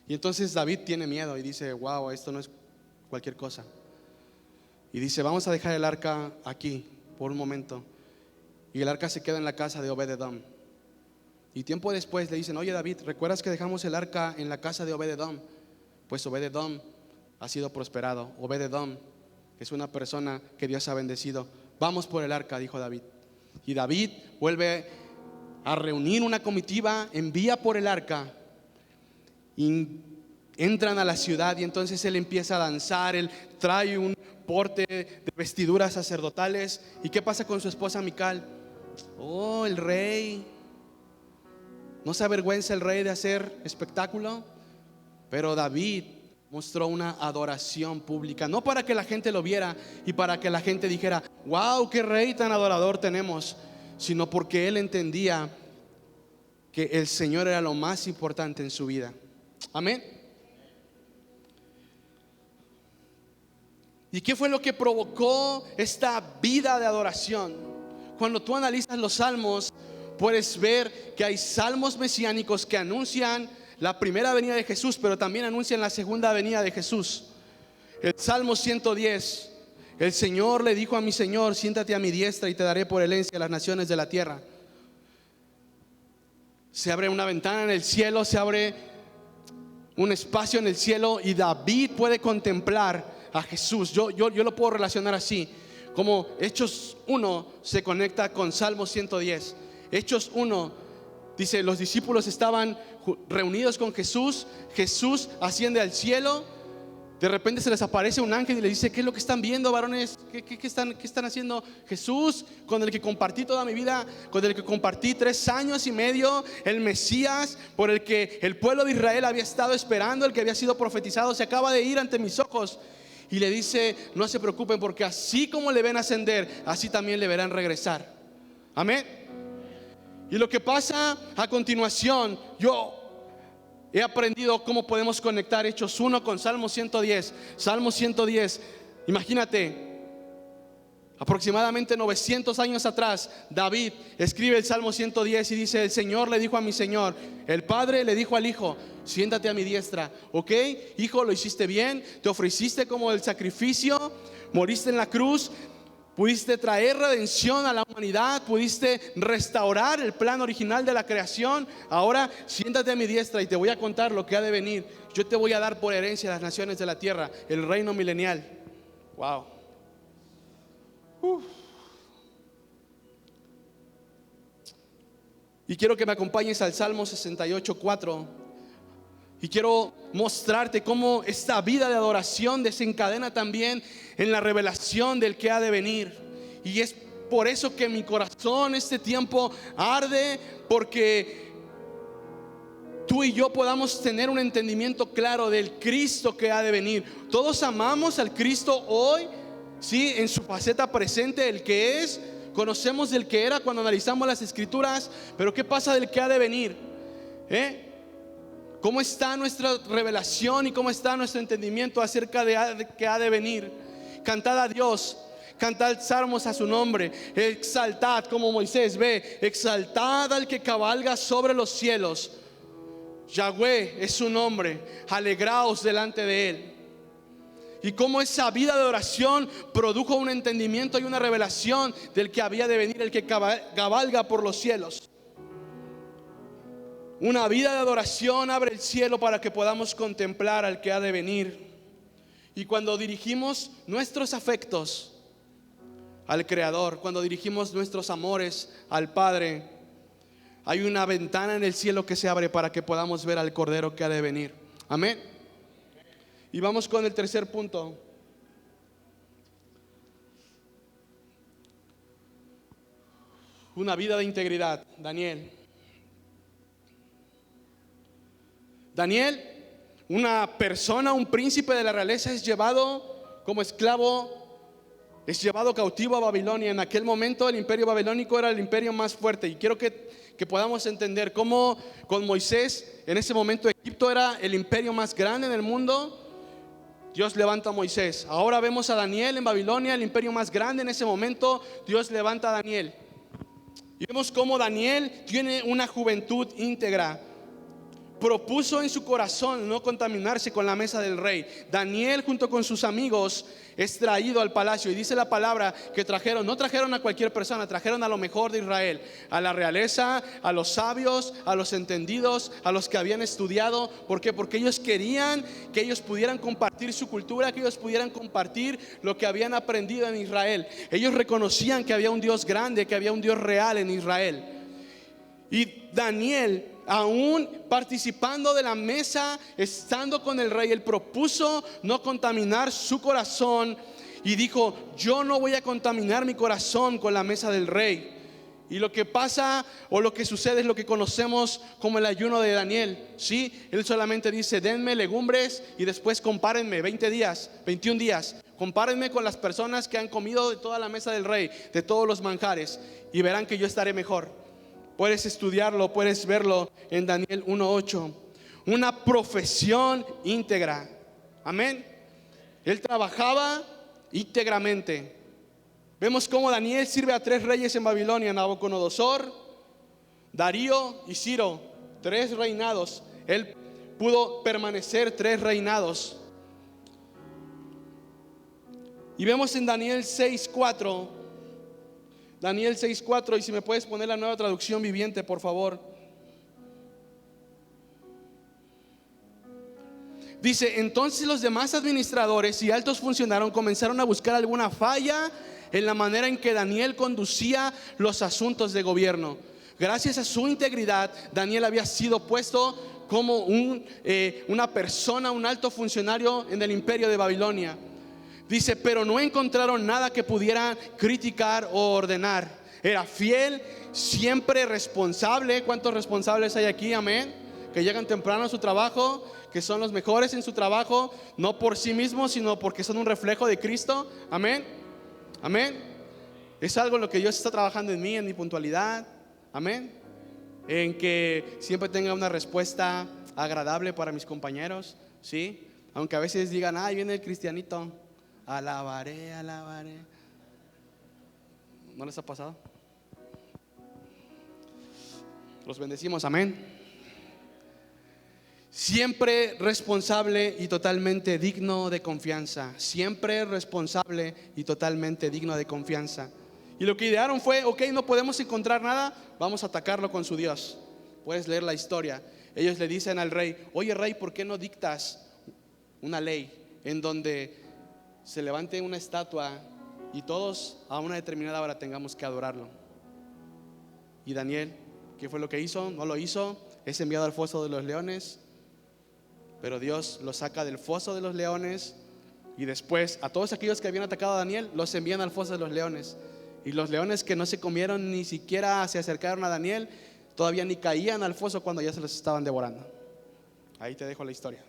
Y entonces David tiene miedo y dice: wow, esto no es cualquier cosa. Y dice: vamos a dejar el arca aquí por un momento. Y el arca se queda en la casa de Obed-edom. Y tiempo después le dicen: oye, David, ¿recuerdas que dejamos el arca en la casa de Obed-edom? Pues Obed-edom ha sido prosperado. Obed-edom es una persona que Dios ha bendecido. Vamos por el arca, dijo David. Y David vuelve a reunir una comitiva, envía por el arca, y entran a la ciudad. Y entonces él empieza a danzar. Él trae un porte de vestiduras sacerdotales. ¿Y qué pasa con su esposa Mical? Oh, el rey. ¿No se avergüenza el rey de hacer espectáculo? Pero David mostró una adoración pública, no para que la gente lo viera y para que la gente dijera: wow, qué rey tan adorador tenemos, sino porque él entendía que el Señor era lo más importante en su vida. Amén. ¿Y qué fue lo que provocó esta vida de adoración? Cuando tú analizas los salmos, puedes ver que hay salmos mesiánicos que anuncian la primera venida de Jesús, pero también anuncian la segunda venida de Jesús. El Salmo 110: el Señor le dijo a mi Señor: siéntate a mi diestra y te daré por herencia las naciones de la tierra. Se abre una ventana en el cielo, se abre un espacio en el cielo, y David puede contemplar a Jesús. Yo lo puedo relacionar así, como Hechos 1 se conecta con Salmo 110. Hechos 1 dice: los discípulos estaban reunidos con Jesús. Jesús asciende al cielo. De repente se les aparece un ángel y les dice: ¿qué es lo que están viendo, varones? ¿Qué están haciendo? Jesús, con el que compartí toda mi vida, con el que compartí 3 años y medio, el Mesías por el que el pueblo de Israel había estado esperando, el que había sido profetizado, se acaba de ir ante mis ojos. Y le dice: no se preocupen, porque así como le ven ascender, así también le verán regresar. Amén. Y lo que pasa a continuación, yo he aprendido cómo podemos conectar Hechos 1 con Salmo 110. Salmo 110, imagínate, aproximadamente 900 años atrás, David escribe el Salmo 110 y dice: el Señor le dijo a mi Señor, el Padre le dijo al Hijo: siéntate a mi diestra. Ok, hijo, lo hiciste bien, te ofreciste como el sacrificio, moriste en la cruz, pudiste traer redención a la humanidad, pudiste restaurar el plan original de la creación. Ahora siéntate a mi diestra y te voy a contar lo que ha de venir. Yo te voy a dar por herencia las naciones de la tierra, el reino milenial. Wow. Y quiero que me acompañes al Salmo 68:4. Y quiero mostrarte cómo esta vida de adoración desencadena también en la revelación del que ha de venir. Y es por eso que mi corazón este tiempo arde, porque tú y yo podamos tener un entendimiento claro del Cristo que ha de venir. Todos amamos al Cristo hoy, sí, en su faceta presente, el que es, Conocemos del que era cuando analizamos las escrituras, pero ¿qué pasa del que ha de venir? ¿Cómo está nuestra revelación y cómo está nuestro entendimiento acerca de que ha de venir? Cantad a Dios, cantad salmos a su nombre, exaltad como Moisés, exaltad al que cabalga sobre los cielos. Yahweh es su nombre, alegraos delante de él. Y cómo esa vida de oración produjo un entendimiento y una revelación del que había de venir, el que cabalga por los cielos. Una vida de adoración abre el cielo para que podamos contemplar al que ha de venir. Y cuando dirigimos nuestros afectos al Creador, cuando dirigimos nuestros amores al Padre, hay una ventana en el cielo que se abre para que podamos ver al Cordero que ha de venir. Amén. Y vamos con el tercer punto. Una vida de integridad. Daniel, una persona, un príncipe de la realeza, es llevado como esclavo, es llevado cautivo a Babilonia. En aquel momento el imperio babilónico era el imperio más fuerte. Y quiero que podamos entender cómo con Moisés, en ese momento Egipto era el imperio más grande en el mundo. Dios levanta a Moisés. Ahora vemos a Daniel en Babilonia, el imperio más grande. En ese momento Dios levanta a Daniel. Y vemos cómo Daniel tiene una juventud íntegra. Propuso en su corazón no contaminarse con la mesa del rey. Daniel junto con sus amigos es traído al palacio. Y dice la palabra que no trajeron a cualquier persona, trajeron a lo mejor de Israel, a la realeza, a los sabios, a los entendidos, a los que habían estudiado. ¿Por qué? Porque ellos querían que ellos pudieran compartir su cultura, que ellos pudieran compartir lo que habían aprendido en Israel. Ellos reconocían que había un Dios grande, que había un Dios real en Israel. Y Daniel, aún participando de la mesa, estando con el rey, él propuso no contaminar su corazón y dijo: yo no voy a contaminar mi corazón con la mesa del rey. Y lo que pasa o lo que sucede es lo que conocemos como el ayuno de Daniel. ¿Sí? Él solamente dice: denme legumbres y después compárenme 20 días, 21 días. Compárenme con las personas que han comido de toda la mesa del rey, de todos los manjares, y verán que yo estaré mejor. Puedes estudiarlo, puedes verlo en Daniel 1:8. Una profesión íntegra. Amén. Él trabajaba íntegramente. Vemos cómo Daniel sirve a 3 reyes en Babilonia: Nabucodonosor, Darío y Ciro. 3 reinados. Él pudo permanecer 3 reinados. Y vemos en Daniel 6:4. Daniel 6:4, y si me puedes poner la Nueva Traducción Viviente, por favor. Dice: entonces los demás administradores y altos funcionarios comenzaron a buscar alguna falla en la manera en que Daniel conducía los asuntos de gobierno. Gracias a su integridad, Daniel había sido puesto como una persona, un alto funcionario en el imperio de Babilonia. Dice: pero no encontraron nada que pudiera criticar o ordenar. Era fiel, siempre responsable. ¿Cuántos responsables hay aquí? Amén. Que llegan temprano a su trabajo, que son los mejores en su trabajo, no por sí mismos, sino porque son un reflejo de Cristo. Amén. Amén. Es algo en lo que Dios está trabajando en mí, en mi puntualidad. Amén. En que siempre tenga una respuesta agradable para mis compañeros. ¿Sí? Aunque a veces digan: ahí viene el cristianito, alabaré, alabaré. ¿No les ha pasado? Los bendecimos, amén. Siempre responsable y totalmente digno de confianza. Siempre responsable y totalmente digno de confianza. Y lo que idearon fue: ok, no podemos encontrar nada, vamos a atacarlo con su Dios. Puedes leer la historia. Ellos le dicen al rey: oye rey, ¿por qué no dictas una ley en donde se levante una estatua y todos a una determinada hora tengamos que adorarlo? Y Daniel, ¿qué fue lo que hizo? No lo hizo. Es enviado al foso de los leones. Pero Dios lo saca del foso de los leones. Y después a todos aquellos que habían atacado a Daniel los envían al foso de los leones. Y los leones que no se comieron, ni siquiera se acercaron a Daniel, todavía ni caían al foso cuando ya se los estaban devorando. Ahí te dejo la historia.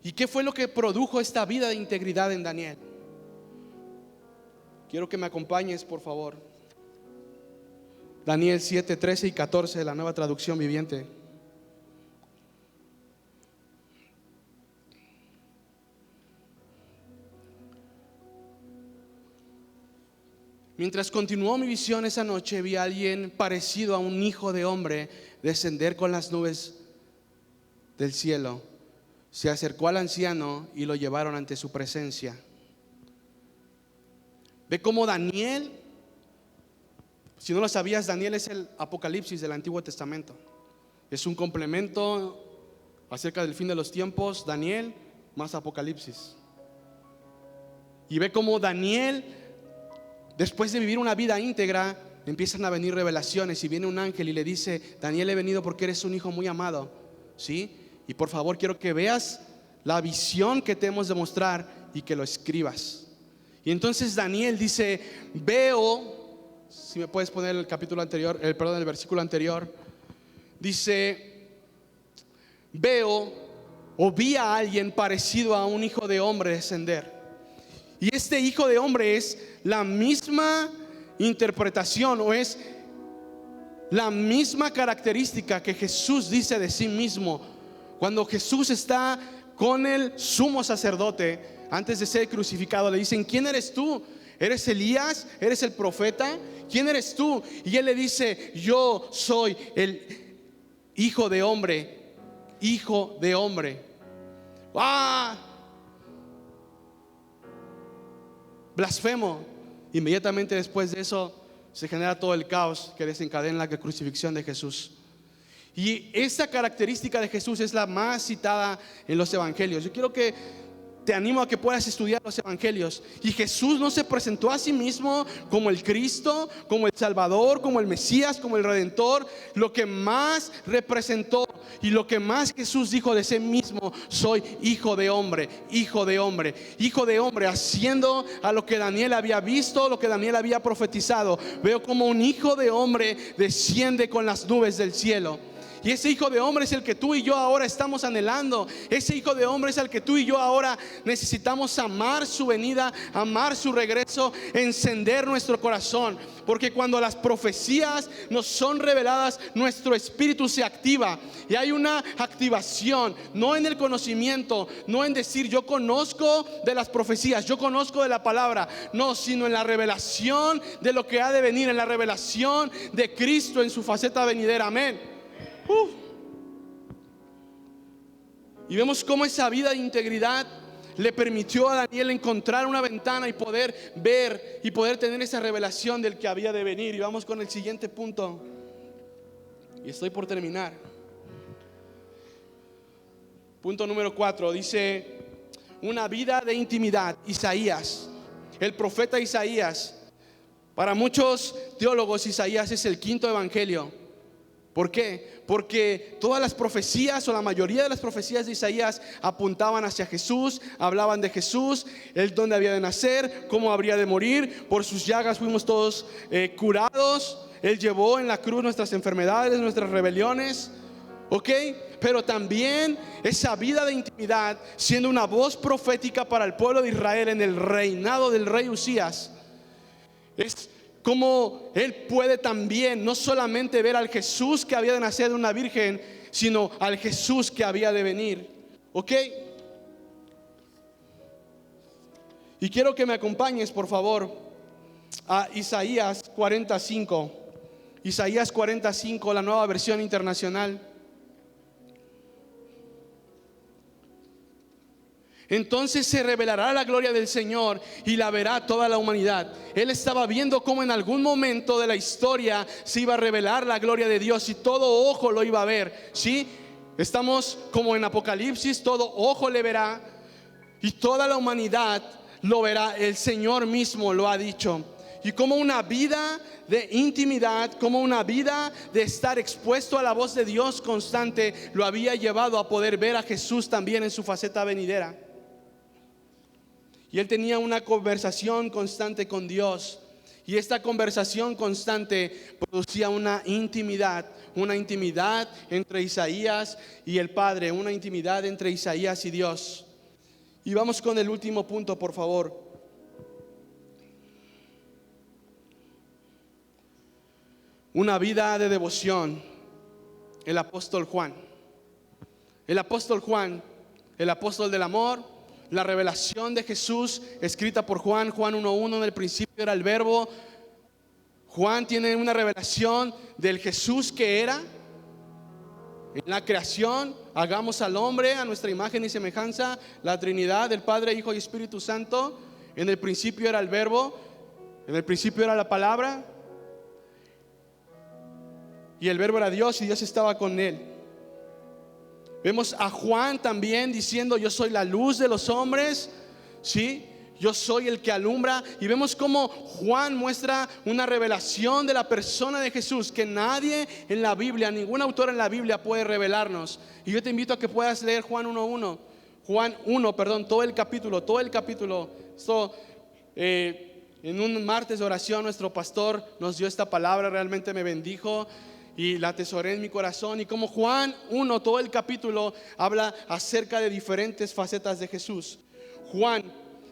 ¿Y qué fue lo que produjo esta vida de integridad en Daniel? Quiero que me acompañes, por favor. Daniel 7, 13 y 14 de la Nueva Traducción Viviente. Mientras continuó mi visión esa noche, vi a alguien parecido a un hijo de hombre descender con las nubes del cielo. Se acercó al anciano y lo llevaron ante su presencia. Ve cómo Daniel, si no lo sabías, Daniel es el Apocalipsis del Antiguo Testamento. Es un complemento acerca del fin de los tiempos, Daniel más Apocalipsis. Y ve cómo Daniel, después de vivir una vida íntegra, empiezan a venir revelaciones y viene un ángel y le dice: Daniel, he venido porque eres un hijo muy amado, ¿sí? Y por favor quiero que veas la visión que te hemos de mostrar y que lo escribas. Y entonces Daniel dice: veo, si me puedes poner el capítulo anterior, el versículo anterior. Dice: veo o vi a alguien parecido a un hijo de hombre descender. Y este hijo de hombre es la misma interpretación o es la misma característica que Jesús dice de sí mismo cuando Jesús está con el sumo sacerdote antes de ser crucificado. Le dicen: ¿quién eres tú? ¿Eres Elías? ¿Eres el profeta? ¿Quién eres tú? Y él le dice: yo soy el hijo de hombre. Hijo de hombre. ¡Ah! Blasfemo. Inmediatamente después de eso se genera todo el caos que desencadena la crucifixión de Jesús. Y esta característica de Jesús es la más citada en los evangelios. Yo quiero que te animo a que puedas estudiar los evangelios. Y Jesús no se presentó a sí mismo como el Cristo, como el Salvador, como el Mesías, como el Redentor. Lo que más representó y lo que más Jesús dijo de sí mismo: soy hijo de hombre, hijo de hombre, hijo de hombre, haciendo a lo que Daniel había visto, lo que Daniel había profetizado. Veo como un hijo de hombre desciende con las nubes del cielo. Y ese hijo de hombre es el que tú y yo ahora estamos anhelando. Ese hijo de hombre es el que tú y yo ahora necesitamos amar su venida, amar su regreso, encender nuestro corazón. Porque cuando las profecías nos son reveladas, nuestro espíritu se activa. Y hay una activación, no en el conocimiento, no en decir yo conozco de las profecías, yo conozco de la palabra. No, sino en la revelación de lo que ha de venir, en la revelación de Cristo en su faceta venidera. Amén. Y vemos cómo esa vida de integridad le permitió a Daniel encontrar una ventana y poder ver y poder tener esa revelación del que había de venir. Y vamos con el siguiente punto, y estoy por terminar. Punto número 4 dice: una vida de intimidad. Isaías, el profeta Isaías. Para muchos teólogos, Isaías es el quinto evangelio. ¿Por qué? Porque todas las profecías, o la mayoría de las profecías de Isaías, apuntaban hacia Jesús, hablaban de Jesús, el dónde había de nacer, cómo habría de morir. Por sus llagas fuimos todos curados. Él llevó en la cruz nuestras enfermedades, nuestras rebeliones. ¿Ok? Pero también esa vida de intimidad, siendo una voz profética para el pueblo de Israel en el reinado del rey Usías, es como él puede también no solamente ver al Jesús que había de nacer de una virgen, sino al Jesús que había de venir. ¿Ok? Y quiero que me acompañes, por favor, a Isaías 45. Isaías 45, la Nueva Versión Internacional. Entonces se revelará la gloria del Señor y la verá toda la humanidad. Él estaba viendo cómo en algún momento de la historia se iba a revelar la gloria de Dios y todo ojo lo iba a ver. ¿Sí? Estamos como en Apocalipsis, todo ojo le verá y toda la humanidad lo verá. El Señor mismo lo ha dicho. Y como una vida de intimidad, como una vida de estar expuesto a la voz de Dios constante, lo había llevado a poder ver a Jesús también en su faceta venidera. Y él tenía una conversación constante con Dios. Y esta conversación constante producía una intimidad entre Isaías y el Padre, una intimidad entre Isaías y Dios. Y vamos con el último punto, por favor. Una vida de devoción. El apóstol Juan. El apóstol Juan, el apóstol del amor, la revelación de Jesús escrita por Juan, Juan 1:1, en el principio era el verbo. Juan tiene una revelación del Jesús que era. En la creación, hagamos al hombre a nuestra imagen y semejanza, la Trinidad, el Padre, Hijo y Espíritu Santo. En el principio era el verbo, en el principio era la palabra, y el verbo era Dios y Dios estaba con él. Vemos a Juan también diciendo: yo soy la luz de los hombres, ¿sí? Yo soy el que alumbra. Y vemos cómo Juan muestra una revelación de la persona de Jesús que nadie en la Biblia, ningún autor en la Biblia puede revelarnos. Y yo te invito a que puedas leer Juan 1:1. Juan 1, perdón, todo el capítulo. Esto, en un martes de oración nuestro pastor nos dio esta palabra, realmente me bendijo y la atesoré en mi corazón. Y como Juan 1, todo el capítulo habla acerca de diferentes facetas de Jesús. Juan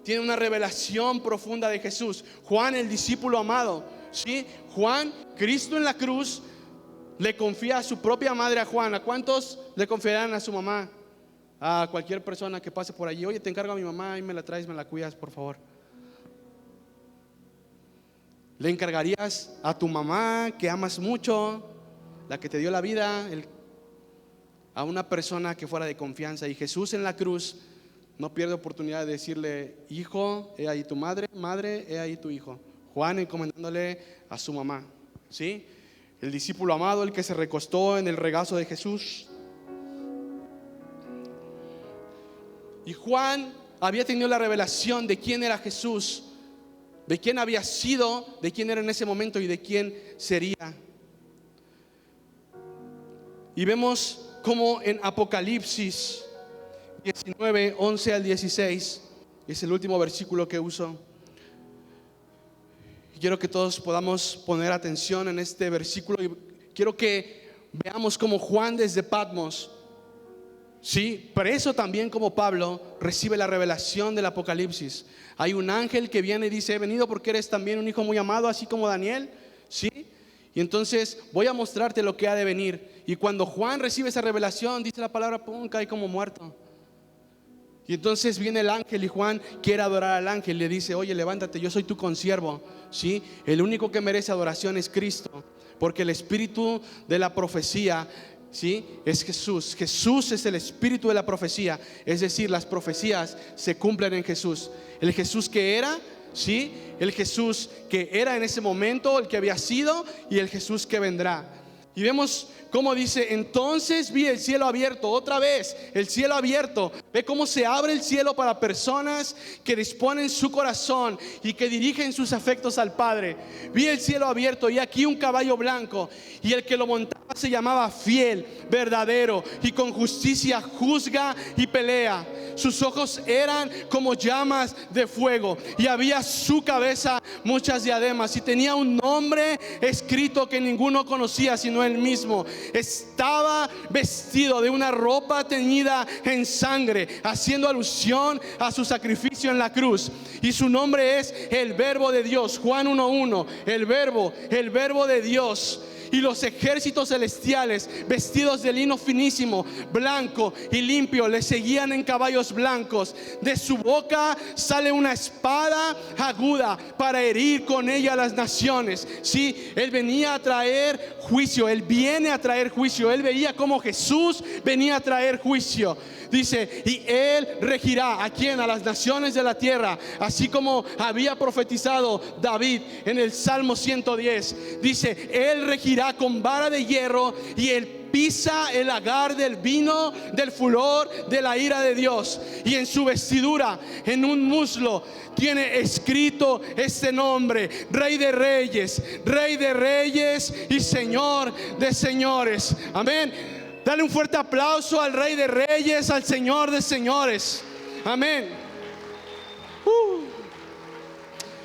tiene una revelación profunda de Jesús. Juan, el discípulo amado, ¿sí? Juan, Cristo en la cruz, le confía a su propia madre a Juan. ¿A cuántos le confiarán a su mamá? A cualquier persona que pase por allí: oye, te encargo a mi mamá y me la traes, me la cuidas, por favor. ¿Le encargarías a tu mamá que amas mucho, la que te dio la vida, a una persona que fuera de confianza? Y Jesús en la cruz no pierde oportunidad de decirle: hijo, he ahí tu madre, madre, he ahí tu hijo. Juan encomendándole a su mamá, ¿sí? El discípulo amado, el que se recostó en el regazo de Jesús. Y Juan había tenido la revelación de quién era Jesús, de quién había sido, de quién era en ese momento y de quién sería. Y vemos como en Apocalipsis 19, 11 al 16, es el último versículo que uso. Quiero que todos podamos poner atención en este versículo y quiero que veamos cómo Juan desde Patmos, sí, preso también como Pablo, recibe la revelación del Apocalipsis. Hay un ángel que viene y dice: he venido porque eres también un hijo muy amado, así como Daniel, ¿sí? Y entonces voy a mostrarte lo que ha de venir. Y cuando Juan recibe esa revelación, dice la palabra, pum, cae como muerto. Y entonces viene el ángel y Juan quiere adorar al ángel. Le dice: oye, levántate, yo soy tu consiervo, ¿sí? El único que merece adoración es Cristo, porque el espíritu de la profecía, ¿sí?, es Jesús. Jesús es el espíritu de la profecía. Es decir, las profecías se cumplen en Jesús. El Jesús que era, ¿sí?, el Jesús que era en ese momento, el que había sido, y el Jesús que vendrá. Y vemos cómo dice: entonces vi el cielo abierto. Otra vez, el cielo abierto. Ve cómo se abre el cielo para personas que disponen su corazón y que dirigen sus afectos al Padre. Vi el cielo abierto y aquí un caballo blanco, y el que lo montaba se llamaba Fiel, Verdadero, y con justicia juzga y pelea. Sus ojos eran como llamas de fuego, y había su cabeza muchas diademas, y tenía un nombre escrito que ninguno conocía sino él mismo. Estaba vestido de una ropa teñida en sangre, haciendo alusión a su sacrificio en la cruz. Y su nombre es el Verbo de Dios. Juan 1:1. El verbo de Dios. Y los ejércitos celestiales, vestidos de lino finísimo, blanco y limpio, le seguían en caballos blancos. De su boca sale una espada aguda para herir con ella a las naciones. Sí, él venía a traer juicio. Él viene a traer juicio. Él veía como Jesús venía a traer juicio. Dice: y él regirá ¿a quién? A las naciones de la tierra, así como había profetizado David en el Salmo 110. Dice: él regirá con vara de hierro, y él pisa el lagar del vino del furor de la ira de Dios. Y en su vestidura, en un muslo, tiene escrito este nombre: Rey de Reyes y Señor de Señores. Amén. Dale un fuerte aplauso al Rey de Reyes, al Señor de Señores. Amén.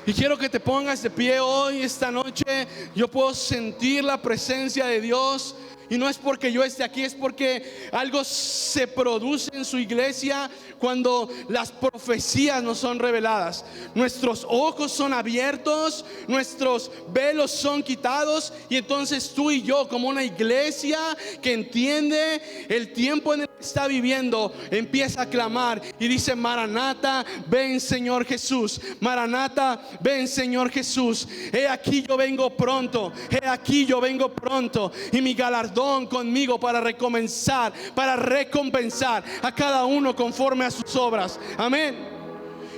Y quiero que te pongas de pie hoy, esta noche. Yo puedo sentir la presencia de Dios. Y no es porque yo esté aquí, es porque algo se produce en su iglesia cuando las profecías nos son reveladas. Nuestros ojos son abiertos, nuestros velos son quitados, y entonces tú y yo, como una iglesia que entiende el tiempo en el que está viviendo, empieza a clamar y dice: Maranata, ven Señor Jesús. Maranata, ven Señor Jesús. He aquí yo vengo pronto, he aquí yo vengo pronto, y mi galardón conmigo para recompensar a cada uno conforme a sus obras. Amén.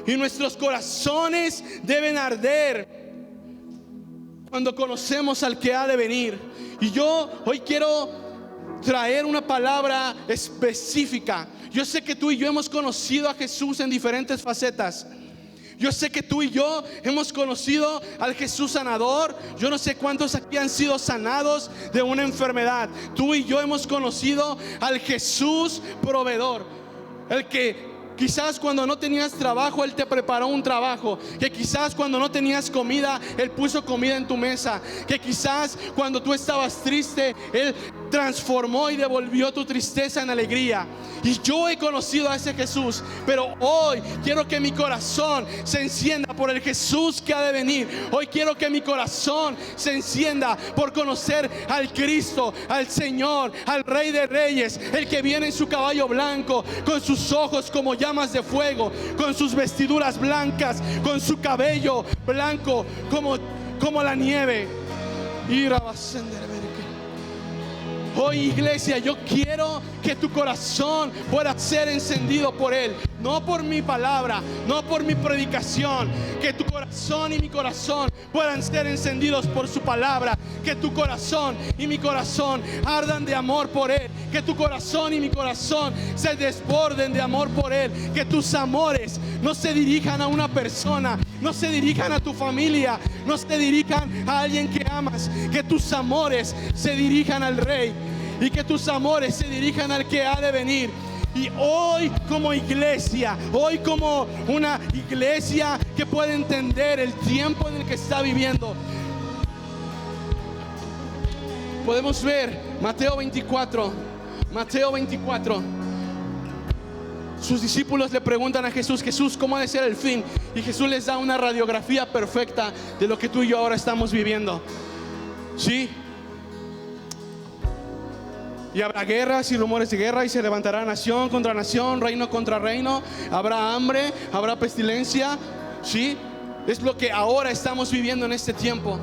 Y nuestros corazones deben arder cuando conocemos al que ha de venir. Y yo hoy quiero traer una palabra específica. Yo sé que tú y yo hemos conocido a Jesús en diferentes facetas. Yo sé que tú y yo hemos conocido al Jesús sanador. Yo no sé cuántos aquí han sido sanados de una enfermedad. Tú y yo hemos conocido al Jesús proveedor, el que quizás cuando no tenías trabajo, Él te preparó un trabajo. Que quizás cuando no tenías comida, Él puso comida en tu mesa. Que quizás cuando tú estabas triste, Él transformó y devolvió tu tristeza en alegría. Y yo he conocido a ese Jesús, pero hoy quiero que mi corazón se encienda por el Jesús que ha de venir. Hoy quiero que mi corazón se encienda por conocer al Cristo, al Señor, al Rey de Reyes, el que viene en su caballo blanco, con sus ojos como llamas de fuego, con sus vestiduras blancas, con su cabello blanco como la nieve. Hoy, iglesia, yo quiero que tu corazón pueda ser encendido por Él. No por mi palabra, no por mi predicación. Que tu corazón y mi corazón puedan ser encendidos por su palabra. Que tu corazón y mi corazón ardan de amor por Él. Que tu corazón y mi corazón se desborden de amor por Él. Que tus amores no se dirijan a una persona, no se dirijan a tu familia, no se dirijan a alguien que amas. Que tus amores se dirijan al Rey, y que tus amores se dirijan al que ha de venir. Y hoy como iglesia, hoy como una iglesia que puede entender el tiempo en el que está viviendo, podemos ver Mateo 24. Sus discípulos le preguntan a Jesús: Jesús, ¿cómo ha de ser el fin? Y Jesús les da una radiografía perfecta de lo que tú y yo ahora estamos viviendo. ¿Sí? Y habrá guerras y rumores de guerra, y se levantará nación contra nación, reino contra reino. Habrá hambre, habrá pestilencia. ¿Sí? Es lo que ahora estamos viviendo en este tiempo.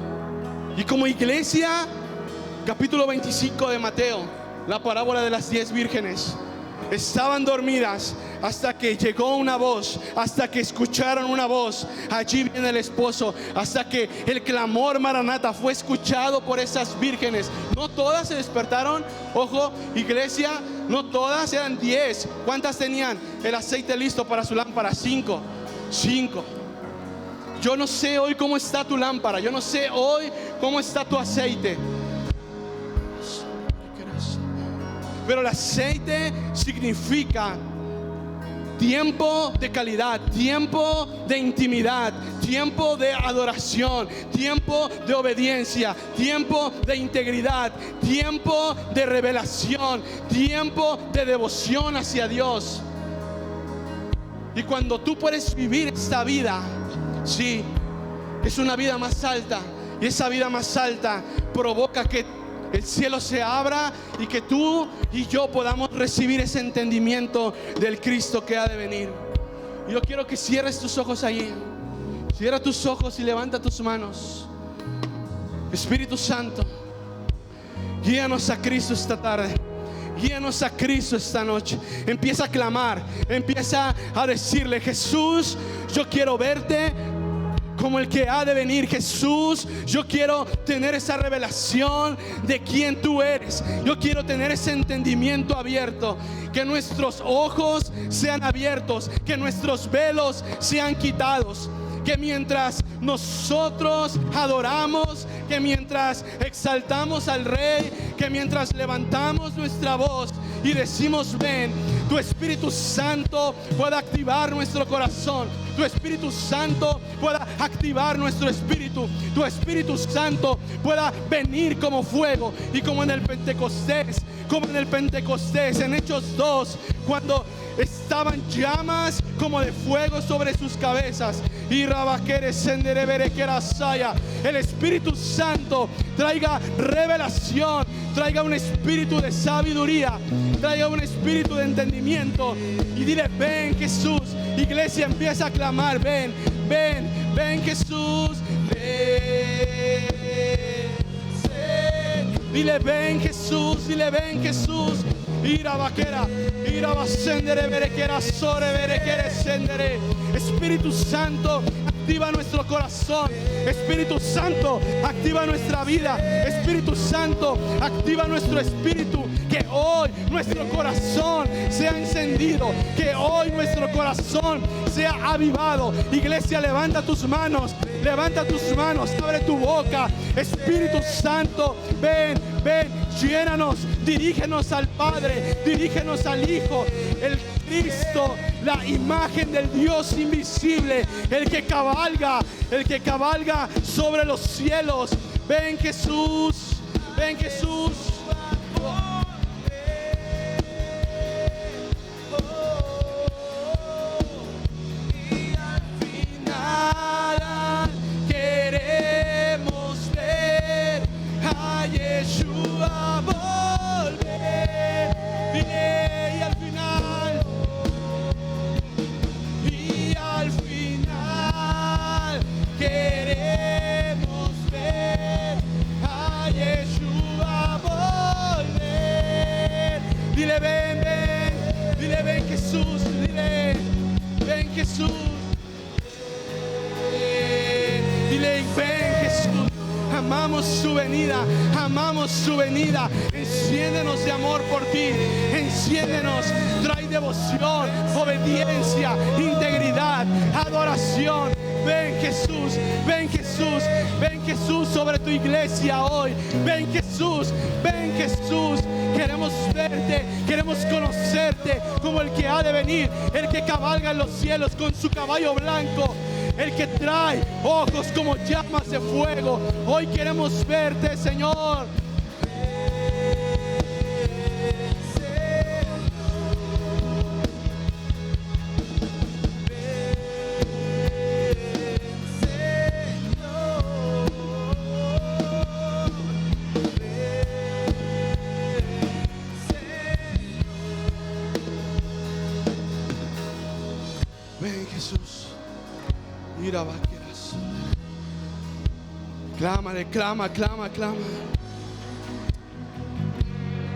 Y como iglesia, capítulo 25 de Mateo, la parábola de las 10 vírgenes. Estaban dormidas hasta que llegó una voz, hasta que escucharon una voz. Allí viene el esposo. Hasta que el clamor Maranata fue escuchado por esas vírgenes. No todas se despertaron. Ojo, iglesia, no todas, eran 10. ¿Cuántas tenían el aceite listo para su lámpara? 5. Yo no sé hoy cómo está tu lámpara. Yo no sé hoy cómo está tu aceite. Pero el aceite significa tiempo de calidad, tiempo de intimidad, tiempo de adoración, tiempo de obediencia, tiempo de integridad, tiempo de revelación, tiempo de devoción hacia Dios. Y cuando tú puedes vivir esta vida, sí, es una vida más alta. Y esa vida más alta provoca que el cielo se abra y que tú y yo podamos recibir ese entendimiento del Cristo que ha de venir. Y yo quiero que cierres tus ojos allí. Cierra tus ojos y levanta tus manos. Espíritu Santo, guíanos a Cristo esta tarde. Guíanos a Cristo esta noche. Empieza a clamar, empieza a decirle: Jesús, yo quiero verte como el que ha de venir. Jesús, yo quiero tener esa revelación de quién tú eres. Yo quiero tener ese entendimiento abierto. Que nuestros ojos sean abiertos, que nuestros velos sean quitados. Que mientras nosotros adoramos, que mientras exaltamos al Rey, que mientras levantamos nuestra voz y decimos ven, Tu Espíritu Santo pueda activar nuestro corazón. Tu Espíritu Santo pueda activar nuestro espíritu. Tu Espíritu Santo pueda venir como fuego. Y como en el Pentecostés, en Hechos 2, cuando estaban llamas como de fuego sobre sus cabezas. Y el Espíritu Santo traiga revelación, traiga un espíritu de sabiduría, traiga un espíritu de entendimiento. Y dile: ven Jesús. Iglesia, empieza a clamar: ven, ven, ven Jesús, ven. Dile: ven Jesús, dile: ven Jesús. Ira vaquera, ira basendere, berequera, sore, berequere, sendere. Espíritu Santo, activa nuestro corazón. Espíritu Santo, activa nuestra vida. Espíritu Santo, activa nuestro espíritu. Que hoy nuestro corazón sea encendido, que hoy nuestro corazón sea avivado. Iglesia, levanta tus manos, abre tu boca. Espíritu Santo, ven, ven, llénanos, dirígenos al Padre, dirígenos al Hijo, el Cristo, la imagen del Dios invisible, el que cabalga sobre los cielos. Ven Jesús, ven Jesús. Queremos ver a Yeshua volver. Y al final queremos ver a Yeshua volver. Dile: ven, ven, dile: ven Jesús, dile: ven Jesús. Dile: ven Jesús. Amamos su venida, amamos su venida. Enciéndenos de amor por ti, enciéndenos. Trae devoción, obediencia, integridad, adoración. Ven Jesús, ven Jesús, ven Jesús sobre tu iglesia hoy. Ven Jesús, ven Jesús. Queremos verte, queremos conocerte como el que ha de venir, el que cabalga en los cielos con su caballo blanco, el que trae ojos como llamas de fuego. Hoy queremos verte, Señor. Ven Jesús. Mira, vaqueras. Clámale, clama, clama, clama.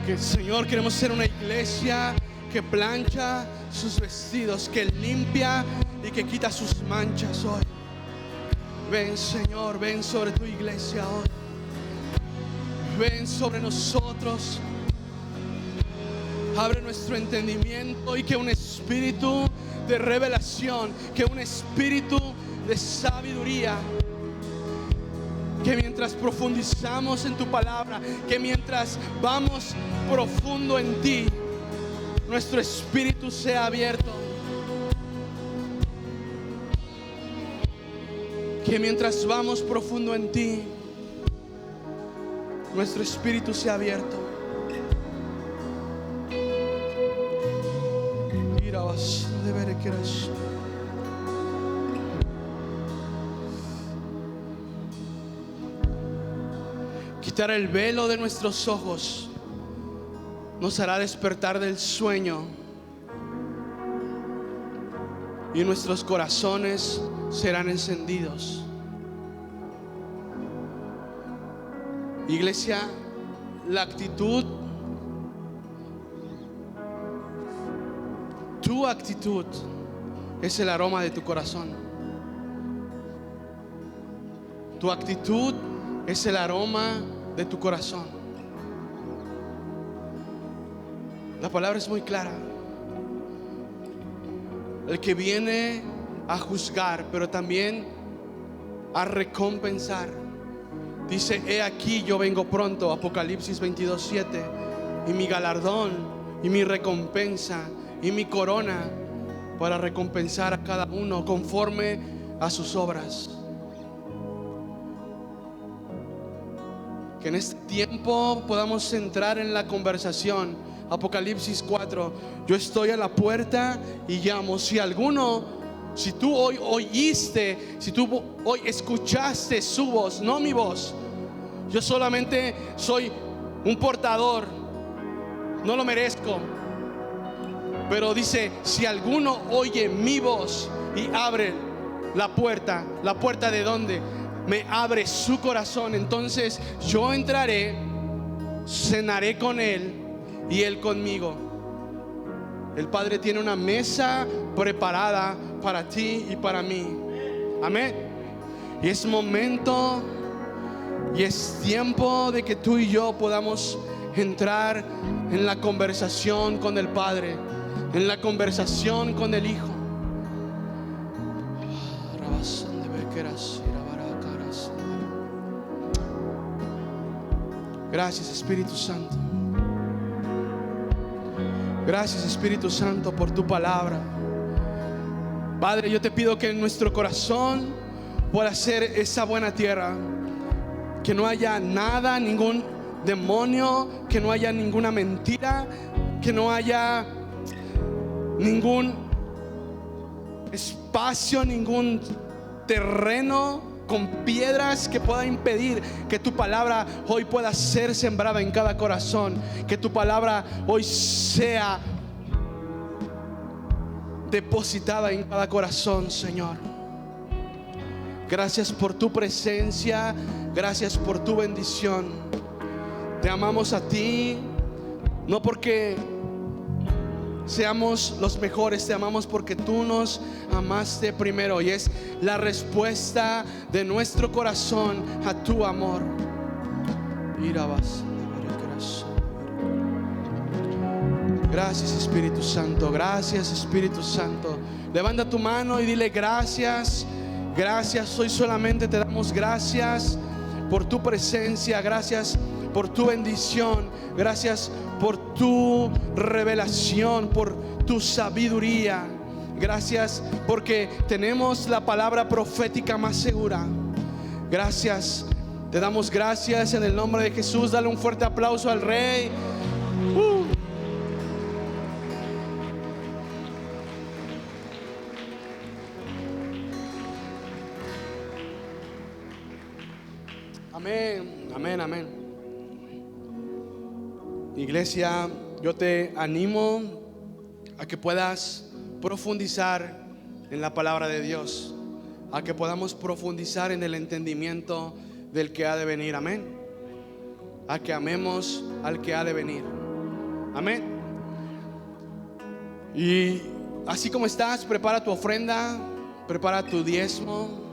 Que Señor, queremos ser una iglesia que plancha sus vestidos, que limpia y que quita sus manchas hoy. Ven Señor, ven sobre tu iglesia hoy. Ven sobre nosotros. Abre nuestro entendimiento y que un espíritu de revelación, que un espíritu de sabiduría, que mientras profundizamos en tu palabra, que mientras vamos profundo en ti, nuestro espíritu sea abierto. Que mientras vamos profundo en ti, nuestro espíritu sea abierto. Quitar el velo de nuestros ojos nos hará despertar del sueño y nuestros corazones serán encendidos. Iglesia, la actitud, tu actitud es el aroma de tu corazón. Tu actitud es el aroma de tu corazón. La palabra es muy clara. El que viene a juzgar, pero también a recompensar. Dice: he aquí yo vengo pronto, Apocalipsis 22:7, y mi galardón y mi recompensa y mi corona para recompensar a cada uno conforme a sus obras. Que en este tiempo podamos entrar en la conversación. Apocalipsis 4: yo estoy a la puerta y llamo. Si tú hoy oíste, si tú hoy escuchaste su voz, no mi voz, yo solamente soy un portador, no lo merezco, pero dice: si alguno oye mi voz y abre la puerta ¿de dónde? Me abre su corazón, entonces yo entraré, cenaré con él y él conmigo. El Padre tiene una mesa preparada para ti y para mí. Amén. Y es momento y es tiempo de que tú y yo podamos entrar en la conversación con el Padre, en la conversación con el Hijo. Gracias, Espíritu Santo. Gracias, Espíritu Santo, por tu palabra. Padre, yo te pido que en nuestro corazón pueda ser esa buena tierra, que no haya nada, ningún demonio, que no haya ninguna mentira, que no haya ningún espacio, ningún terreno con piedras que pueda impedir que tu palabra hoy pueda ser sembrada en cada corazón. Que tu palabra hoy sea depositada en cada corazón, Señor. Gracias por tu presencia, gracias por tu bendición. Te amamos a ti, no porque seamos los mejores, te amamos porque tú nos amaste primero, y es la respuesta de nuestro corazón a tu amor. Gracias, Espíritu Santo. Gracias, Espíritu Santo. Levanta tu mano y dile: gracias, gracias. Hoy solamente te damos gracias por tu presencia. Gracias por tu bendición. Gracias por tu revelación, por tu sabiduría. Gracias porque tenemos la palabra profética más segura. Gracias, te damos gracias en el nombre de Jesús. Dale un fuerte aplauso al Rey. Amén, amén, amén. Iglesia, yo te animo a que puedas profundizar en la palabra de Dios, a que podamos profundizar en el entendimiento del que ha de venir. Amén. A que amemos al que ha de venir. Amén. Y así como estás, prepara tu ofrenda, prepara tu diezmo.